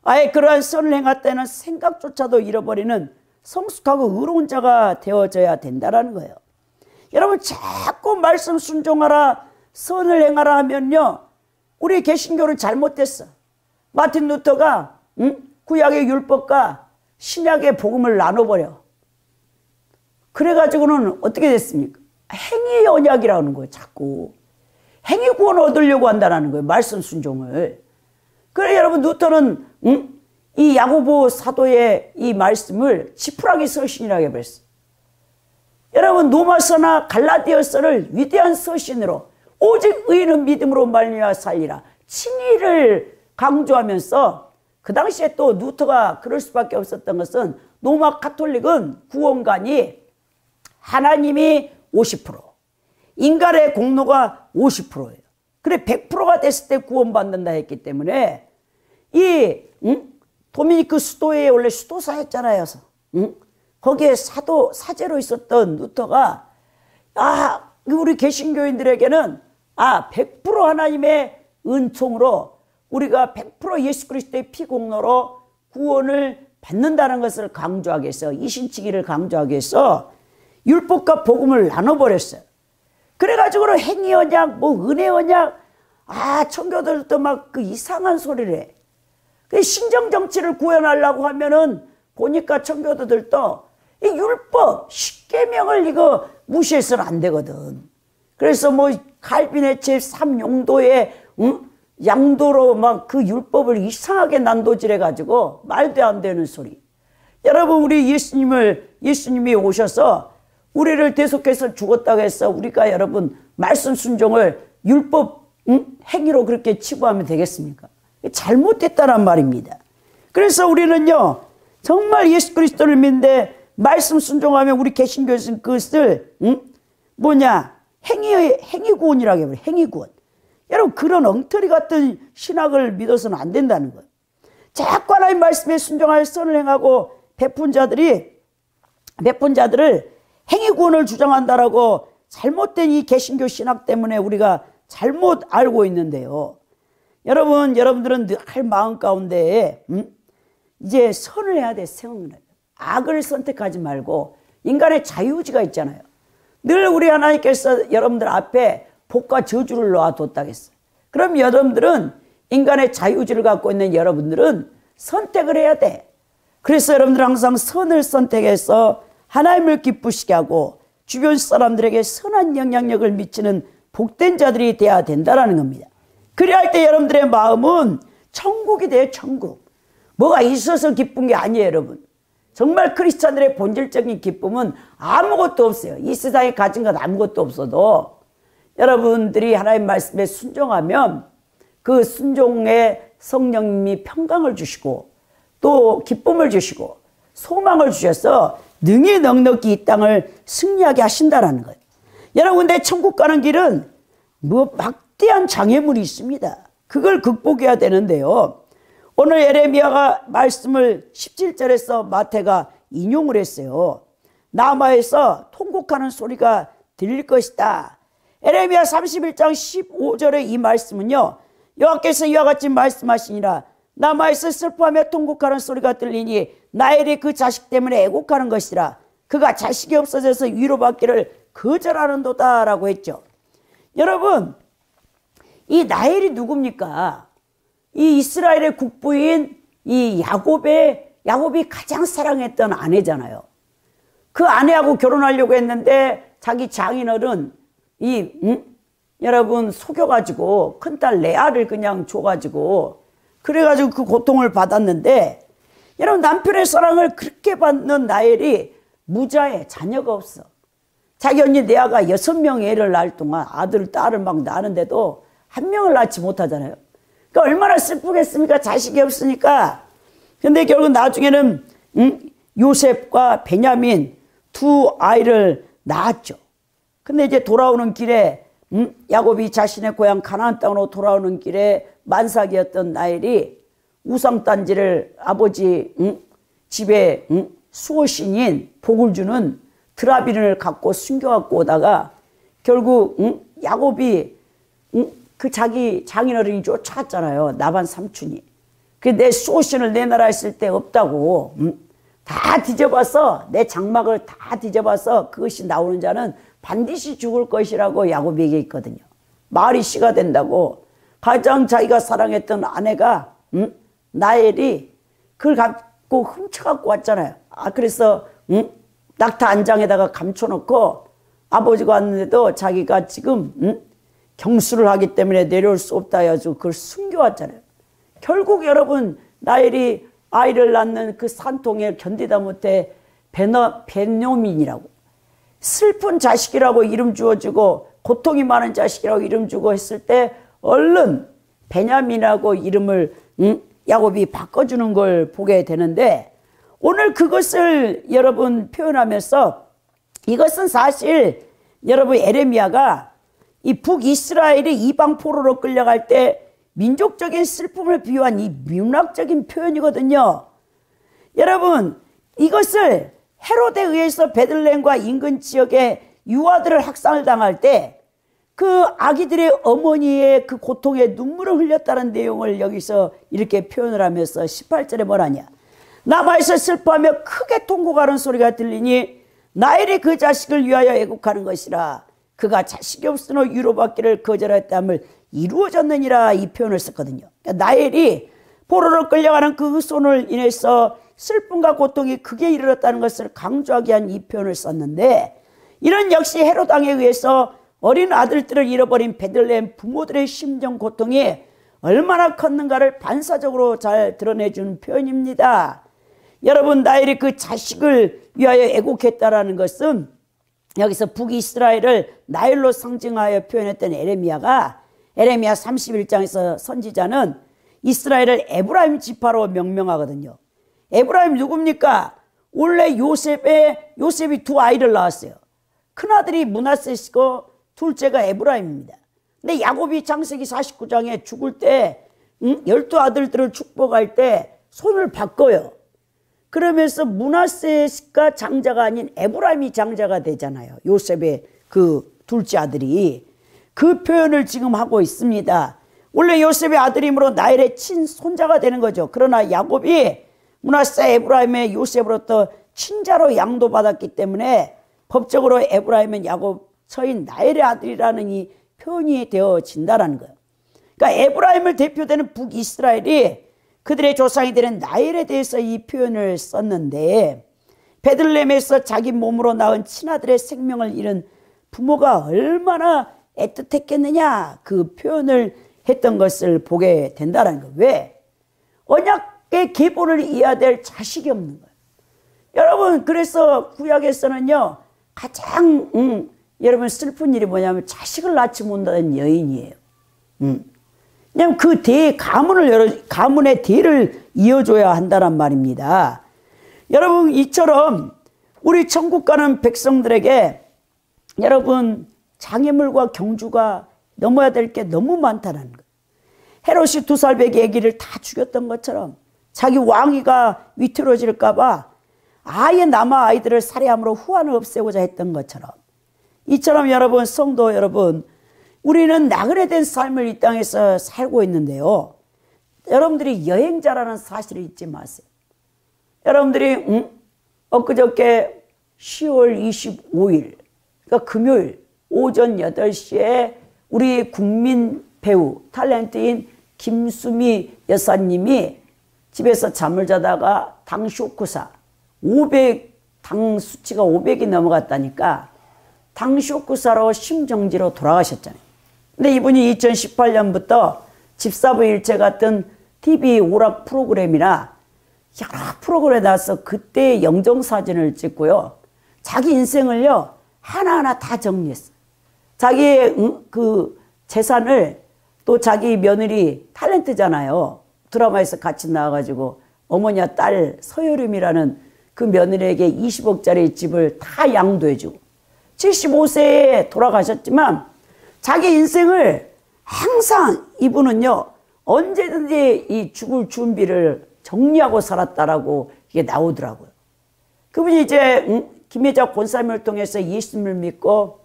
아예 그러한 선을 행할 때는 생각조차도 잃어버리는 성숙하고 의로운 자가 되어져야 된다는 거예요. 여러분, 자꾸 말씀 순종하라, 선을 행하라 하면요, 우리 개신교는 잘못됐어. 마틴 루터가 구약의 율법과 신약의 복음을 나눠버려. 그래가지고는 어떻게 됐습니까? 행위 언약이라는 거예요. 자꾸 행위 구원 얻으려고 한다는 거예요. 말씀 순종을. 그래 여러분, 루터는 이 야고보 사도의 이 말씀을 지푸라기 서신이라고 해버렸어요. 여러분, 로마서나 갈라디아서를 위대한 서신으로 오직 의인은 믿음으로 말미암아 살리라, 친의를 강조하면서, 그 당시에 또 루터가 그럴 수밖에 없었던 것은 로마 가톨릭은 구원관이 하나님이 50%, 인간의 공로가 50%예요. 그래 100%가 됐을 때 구원받는다 했기 때문에 이 도미니크 수도에 원래 수도사였잖아요. 거기에 사제로 있었던 루터가 우리 개신교인들에게는 100% 하나님의 은총으로 우리가 100% 예수 그리스도의 피 공로로 구원을 받는다는 것을 강조하기 위해서, 이신치기를 강조하기 위해서 율법과 복음을 나눠버렸어요. 그래가지고 행위 언약, 은혜 언약, 청교도들도 막 그 이상한 소리를 해. 그 신정 정치를 구현하려고 하면은 보니까 청교도들도 이 율법, 십계명을 이거 무시해서는 안 되거든. 그래서 칼빈의 제3용도의 양도로 막 그 율법을 이상하게 난도질해가지고 말도 안 되는 소리. 여러분, 우리 예수님이 오셔서 우리를 대속해서 죽었다고 해서 우리가 여러분 말씀 순종을 율법 행위로 그렇게 치부하면 되겠습니까? 잘못됐다란 말입니다. 그래서 우리는요, 정말 예수 그리스도를 믿는데 말씀 순종하면 우리 개신교에서는 그것을 행위 구원이라고 해요. 행위 구원. 여러분, 그런 엉터리 같은 신학을 믿어서는 안 된다는 거예요. 자꾸 하나님 말씀에 순종하여 선을 행하고 베푼 자들을 행위 구원을 주장한다라고 잘못된 이 개신교 신학 때문에 우리가 잘못 알고 있는데요. 여러분들은 늘 마음 가운데 이제 선을 해야 돼. 선을. 악을 선택하지 말고 인간의 자유의지가 있잖아요. 늘 우리 하나님께서 여러분들 앞에 복과 저주를 놓아뒀다겠어요. 그럼 여러분들은 인간의 자유의지를 갖고 있는 여러분들은 선택을 해야 돼. 그래서 여러분들 항상 선을 선택해서 하나님을 기쁘시게 하고 주변 사람들에게 선한 영향력을 미치는 복된 자들이 되어야 된다는 겁니다. 그래야 할 때 여러분들의 마음은 천국이 돼요. 천국. 뭐가 있어서 기쁜 게 아니에요. 여러분. 정말 크리스찬들의 본질적인 기쁨은 아무것도 없어요. 이 세상에 가진 것 아무것도 없어도 여러분들이 하나님 말씀에 순종하면 그 순종에 성령님이 평강을 주시고 또 기쁨을 주시고 소망을 주셔서 능히 넉넉히 이 땅을 승리하게 하신다는 거예요. 여러분, 근데 천국 가는 길은 막대한 장애물이 있습니다. 그걸 극복해야 되는데요. 오늘 에레미야가 말씀을 17절에서 마태가 인용을 했어요. 남아에서 통곡하는 소리가 들릴 것이다. 에레미야 31장 15절의 이 말씀은요, 여호와께서 이와 같이 말씀하시니라. 남아에서 슬퍼하며 통곡하는 소리가 들리니 나엘이 그 자식 때문에 애곡하는 것이라. 그가 자식이 없어져서 위로받기를 거절하는도다 라고 했죠. 여러분, 이 나엘이 누굽니까? 이 이스라엘의 국부인 이 야곱이 가장 사랑했던 아내잖아요. 그 아내하고 결혼하려고 했는데 자기 장인어른 여러분 속여가지고 큰딸 레아를 그냥 줘가지고 그래가지고 그 고통을 받았는데, 여러분, 남편의 사랑을 그렇게 받는 나엘이 무자해, 자녀가 없어. 자기 언니 레아가 6명의 애를 낳을 동안 아들, 딸을 막 낳는데도 한 명을 낳지 못하잖아요. 그러니까 얼마나 슬프겠습니까? 자식이 없으니까. 근데 결국 나중에는 요셉과 베냐민 두 아이를 낳았죠. 근데 이제 돌아오는 길에 야곱이 자신의 고향 가나안 땅으로 돌아오는 길에 만삭이었던 나엘이 우상단지를 아버지 집에 수호신인 복을 주는 드라비를 갖고 숨겨갖고 오다가 결국 야곱이 그 자기 장인어른이 쫓아갔잖아요. 나반 삼촌이. 내 수호신을 내놔라 했을 때 없다고 다 뒤져봐서, 내 장막을 다 뒤져봐서 그것이 나오는 자는 반드시 죽을 것이라고 야곱이 얘기했거든요. 말이 씨가 된다고. 가장 자기가 사랑했던 아내가 나엘이 그걸 갖고 훔쳐갖고 왔잖아요. 그래서 낙타 안장에다가 감춰놓고 아버지가 왔는데도 자기가 지금 경수를 하기 때문에 내려올 수 없다 해가지고 그걸 숨겨왔잖아요. 결국 여러분, 나엘이 아이를 낳는 그 산통에 견디다 못해 베냐민이라고, 슬픈 자식이라고 이름 주어주고 고통이 많은 자식이라고 이름 주고 했을 때 얼른 베냐민이라고 이름을 야곱이 바꿔주는 걸 보게 되는데, 오늘 그것을 여러분 표현하면서 이것은 사실 여러분 에레미야가 이 북이스라엘이 이방 포로로 끌려갈 때 민족적인 슬픔을 비유한 이 문학적인 표현이거든요. 여러분, 이것을 헤롯에 의해서 베들레헴과 인근 지역의 유아들을 학살을 당할 때 그 아기들의 어머니의 그 고통에 눈물을 흘렸다는 내용을 여기서 이렇게 표현을 하면서 18절에 뭐라냐. 남아에서 슬퍼하며 크게 통곡하는 소리가 들리니 나엘이 그 자식을 위하여 애곡하는 것이라. 그가 자식이 없으므로 위로받기를 거절했다함을 이루어졌느니라, 이 표현을 썼거든요. 그러니까 나엘이 포로로 끌려가는 그 손을 인해서 슬픔과 고통이 크게 이르렀다는 것을 강조하기 위한 이 표현을 썼는데, 이런 역시 헤롯 왕에 의해서 어린 아들들을 잃어버린 베들레헴 부모들의 심정 고통이 얼마나 컸는가를 반사적으로 잘 드러내주는 표현입니다. 여러분, 나엘이 그 자식을 위하여 애곡했다라는 것은 여기서 북이스라엘을 나일로 상징하여 표현했던 에레미야가 에레미야 31장에서 선지자는 이스라엘을 에브라임 지파로 명명하거든요. 에브라임 누굽니까? 원래 요셉이 두 아이를 낳았어요. 큰아들이 므낫세시고 둘째가 에브라임입니다. 근데 야곱이 창세기 49장에 죽을 때 12아들들을 축복할 때 손을 바꿔요. 그러면서 므낫세가 장자가 아닌 에브라임이 장자가 되잖아요. 요셉의 그 둘째 아들이. 그 표현을 지금 하고 있습니다. 원래 요셉의 아들이므로 나엘의 친손자가 되는 거죠. 그러나 야곱이 므낫세 에브라임의 요셉으로부터 친자로 양도받았기 때문에 법적으로 에브라임은 야곱 처인 나엘의 아들이라는 이 표현이 되어진다는 거예요. 그러니까 에브라임을 대표되는 북이스라엘이 그들의 조상이 되는 나엘에 대해서 이 표현을 썼는데, 베들레헴에서 자기 몸으로 낳은 친아들의 생명을 잃은 부모가 얼마나 애틋했겠느냐, 그 표현을 했던 것을 보게 된다는 거예요. 왜? 언약의 계보를 이어야 될 자식이 없는 거예요. 여러분, 그래서 구약에서는요, 가장 여러분 슬픈 일이 뭐냐면 자식을 낳지 못하는 여인이에요. 그냥 그 가문의 대를 이어줘야 한다는 말입니다. 여러분, 이처럼 우리 천국 가는 백성들에게 여러분 장애물과 경주가 넘어야 될 게 너무 많다는 거예요. 헤롯이 2살배기 아기를 다 죽였던 것처럼 자기 왕위가 위태로워질까 봐 아예 남아 아이들을 살해함으로 후환을 없애고자 했던 것처럼, 이처럼 여러분 성도 여러분, 우리는 나그네된 삶을 이 땅에서 살고 있는데요, 여러분들이 여행자라는 사실을 잊지 마세요. 여러분들이 엊그저께 10월 25일 그러니까 금요일 오전 8시에 우리 국민 배우 탤런트인 김수미 여사님이 집에서 잠을 자다가 당 쇼크사 당 수치가 500이 넘어갔다니까 당 쇼크사로 심정지로 돌아가셨잖아요. 근데 이분이 2018년부터 집사부 일체 같은 TV 오락 프로그램이나 여러 프로그램에 나와서 그때의 영정사진을 찍고요, 자기 인생을요 하나하나 다 정리했어요. 자기의 그 재산을, 또 자기 며느리 탤런트잖아요. 드라마에서 같이 나와가지고 어머니와 딸 서여름이라는 그 며느리에게 20억짜리 집을 다 양도해주고 75세에 돌아가셨지만 자기 인생을 항상 이분은요 언제든지 이 죽을 준비를 정리하고 살았다라고 이게 나오더라고요. 그분이 이제 김혜자 권사님을 통해서 예수님을 믿고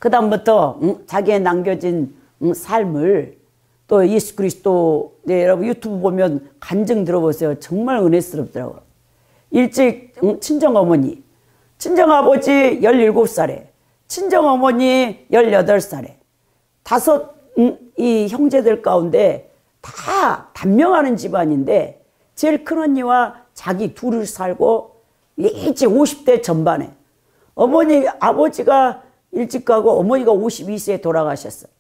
그 다음부터 자기의 남겨진 삶을 또 예수 그리스도, 네, 여러분 유튜브 보면 간증 들어보세요. 정말 은혜스럽더라고요. 일찍 친정어머니, 친정아버지 17살에, 친정어머니 18살에, 5이 형제들 가운데 다 단명하는 집안인데 제일 큰 언니와 자기 둘을 살고 일찍 50대 전반에, 아버지가 일찍 가고 어머니가 52세에 돌아가셨어요.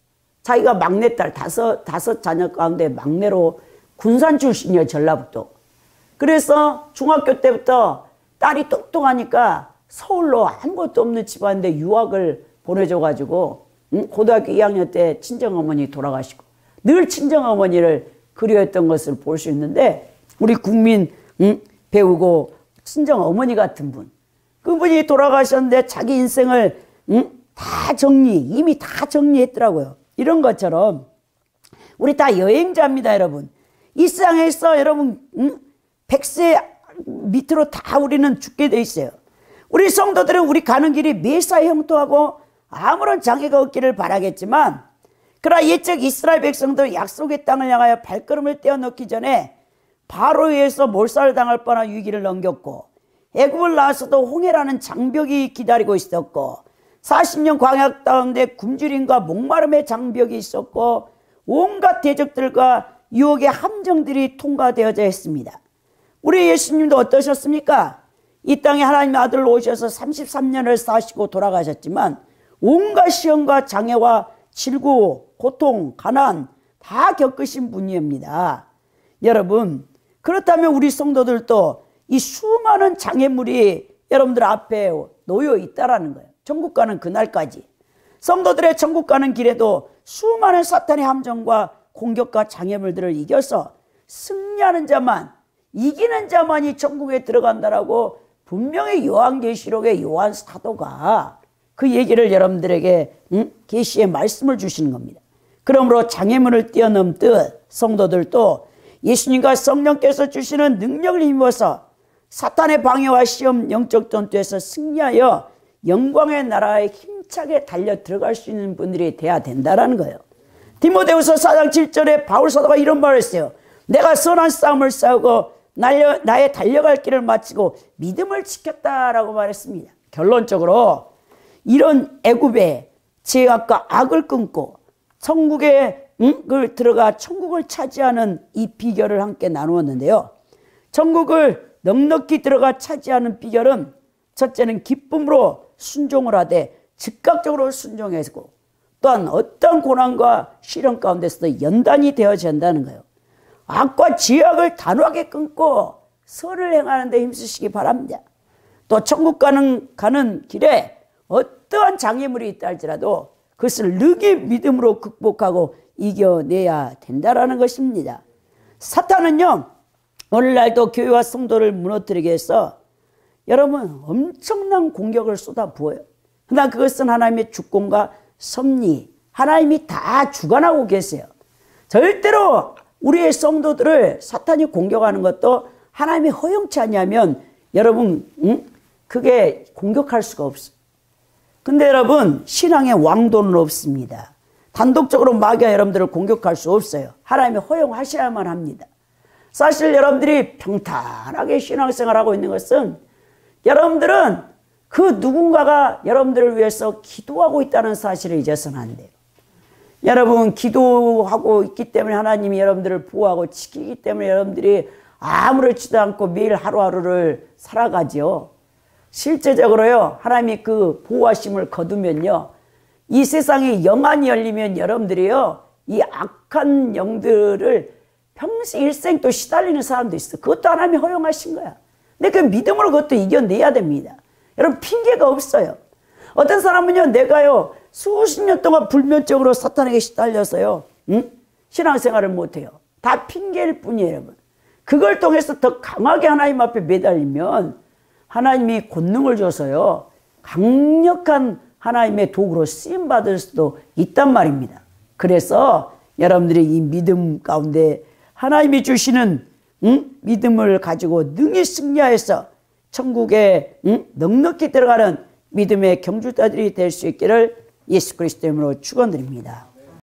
자기가 막내딸 다섯 자녀 가운데 막내로 군산 출신이에요, 전라북도. 그래서 중학교 때부터 딸이 똑똑하니까 서울로 아무것도 없는 집안인데 유학을 보내줘가지고 고등학교 2학년 때 친정어머니 돌아가시고 늘 친정어머니를 그리워했던 것을 볼 수 있는데, 우리 국민 배우고 친정어머니 같은 분, 그분이 돌아가셨는데 자기 인생을 이미 다 정리했더라고요. 이런 것처럼 우리 다 여행자입니다, 여러분. 이 세상에서 여러분 100세 밑으로 다 우리는 죽게 돼 있어요. 우리 성도들은 우리 가는 길이 매사 형통하고 아무런 장애가 없기를 바라겠지만, 그러나 옛적 이스라엘 백성들 약속의 땅을 향하여 발걸음을 떼어놓기 전에 바로에 의해서 몰살당할 뻔한 위기를 넘겼고, 애굽을 나와서도 홍해라는 장벽이 기다리고 있었고, 40년 광야 가운데 굶주림과 목마름의 장벽이 있었고, 온갖 대적들과 유혹의 함정들이 통과되어져 했습니다. 우리 예수님도 어떠셨습니까? 이 땅에 하나님의 아들 오셔서 33년을 사시고 돌아가셨지만 온갖 시험과 장애와 질고 고통, 가난 다 겪으신 분입니다. 여러분, 그렇다면 우리 성도들도 이 수많은 장애물이 여러분들 앞에 놓여 있다라는 거예요. 천국 가는 그날까지. 성도들의 천국 가는 길에도 수많은 사탄의 함정과 공격과 장애물들을 이겨서 승리하는 자만, 이기는 자만이 천국에 들어간다라고 분명히 요한계시록의 요한 사도가 그 얘기를 여러분들에게 계시의 말씀을 주시는 겁니다. 그러므로 장애물을 뛰어넘듯 성도들도 예수님과 성령께서 주시는 능력을 힘입어서 사탄의 방해와 시험 영적 전투에서 승리하여 영광의 나라에 힘차게 달려 들어갈 수 있는 분들이 돼야 된다는 거예요. 디모데후서 4장 7절에 바울 사도가 이런 말을 했어요. 내가 선한 싸움을 싸우고 나의 달려갈 길을 마치고 믿음을 지켰다라고 말했습니다. 결론적으로 이런 애굽의 죄악과 악을 끊고 천국에 들어가 천국을 차지하는 이 비결을 함께 나누었는데요. 천국을 넉넉히 들어가 차지하는 비결은 첫째는 기쁨으로 순종을 하되 즉각적으로 순종했고, 또한 어떤 고난과 시련 가운데서도 연단이 되어져야 한다는 거예요. 악과 죄악을 단호하게 끊고 선을 행하는 데 힘쓰시기 바랍니다. 또 천국 가는 길에 어떠한 장애물이 있다 할지라도 그것을 능히 믿음으로 극복하고 이겨내야 된다라는 것입니다. 사탄은요, 오늘날도 교회와 성도를 무너뜨리기 위해서 여러분 엄청난 공격을 쏟아부어요. 그러나 그것은 하나님의 주권과 섭리, 하나님이 다 주관하고 계세요. 절대로 우리의 성도들을 사탄이 공격하는 것도 하나님이 허용치 않냐면 여러분 그게 공격할 수가 없어요. 근데 여러분 신앙의 왕도는 없습니다. 단독적으로 마귀가 여러분들을 공격할 수 없어요. 하나님이 허용하셔야만 합니다. 사실 여러분들이 평탄하게 신앙생활하고 있는 것은 여러분들은 그 누군가가 여러분들을 위해서 기도하고 있다는 사실을 잊어서는 안 돼요. 여러분 기도하고 있기 때문에 하나님이 여러분들을 보호하고 지키기 때문에 여러분들이 아무렇지도 않고 매일 하루하루를 살아가죠. 실제적으로요, 하나님이 그 보호하심을 거두면요, 이 세상에 영안이 열리면 여러분들이요, 이 악한 영들을 평생 일생 또 시달리는 사람도 있어. 그것도 하나님이 허용하신 거야. 근데 그 믿음으로 그것도 이겨내야 됩니다. 여러분 핑계가 없어요. 어떤 사람은요, 내가요 수십 년 동안 불면증으로 사탄에게 시달려서요 신앙생활을 못해요. 다 핑계일 뿐이에요. 여러분. 그걸 통해서 더 강하게 하나님 앞에 매달리면 하나님이 권능을 줘서요 강력한 하나님의 도구로 쓰임받을 수도 있단 말입니다. 그래서 여러분들이 이 믿음 가운데 하나님이 주시는 믿음을 가지고 능히 승리하여서 천국에 넉넉히 들어가는 믿음의 경주자들이 될 수 있기를 예수 그리스도 이름으로 축원드립니다.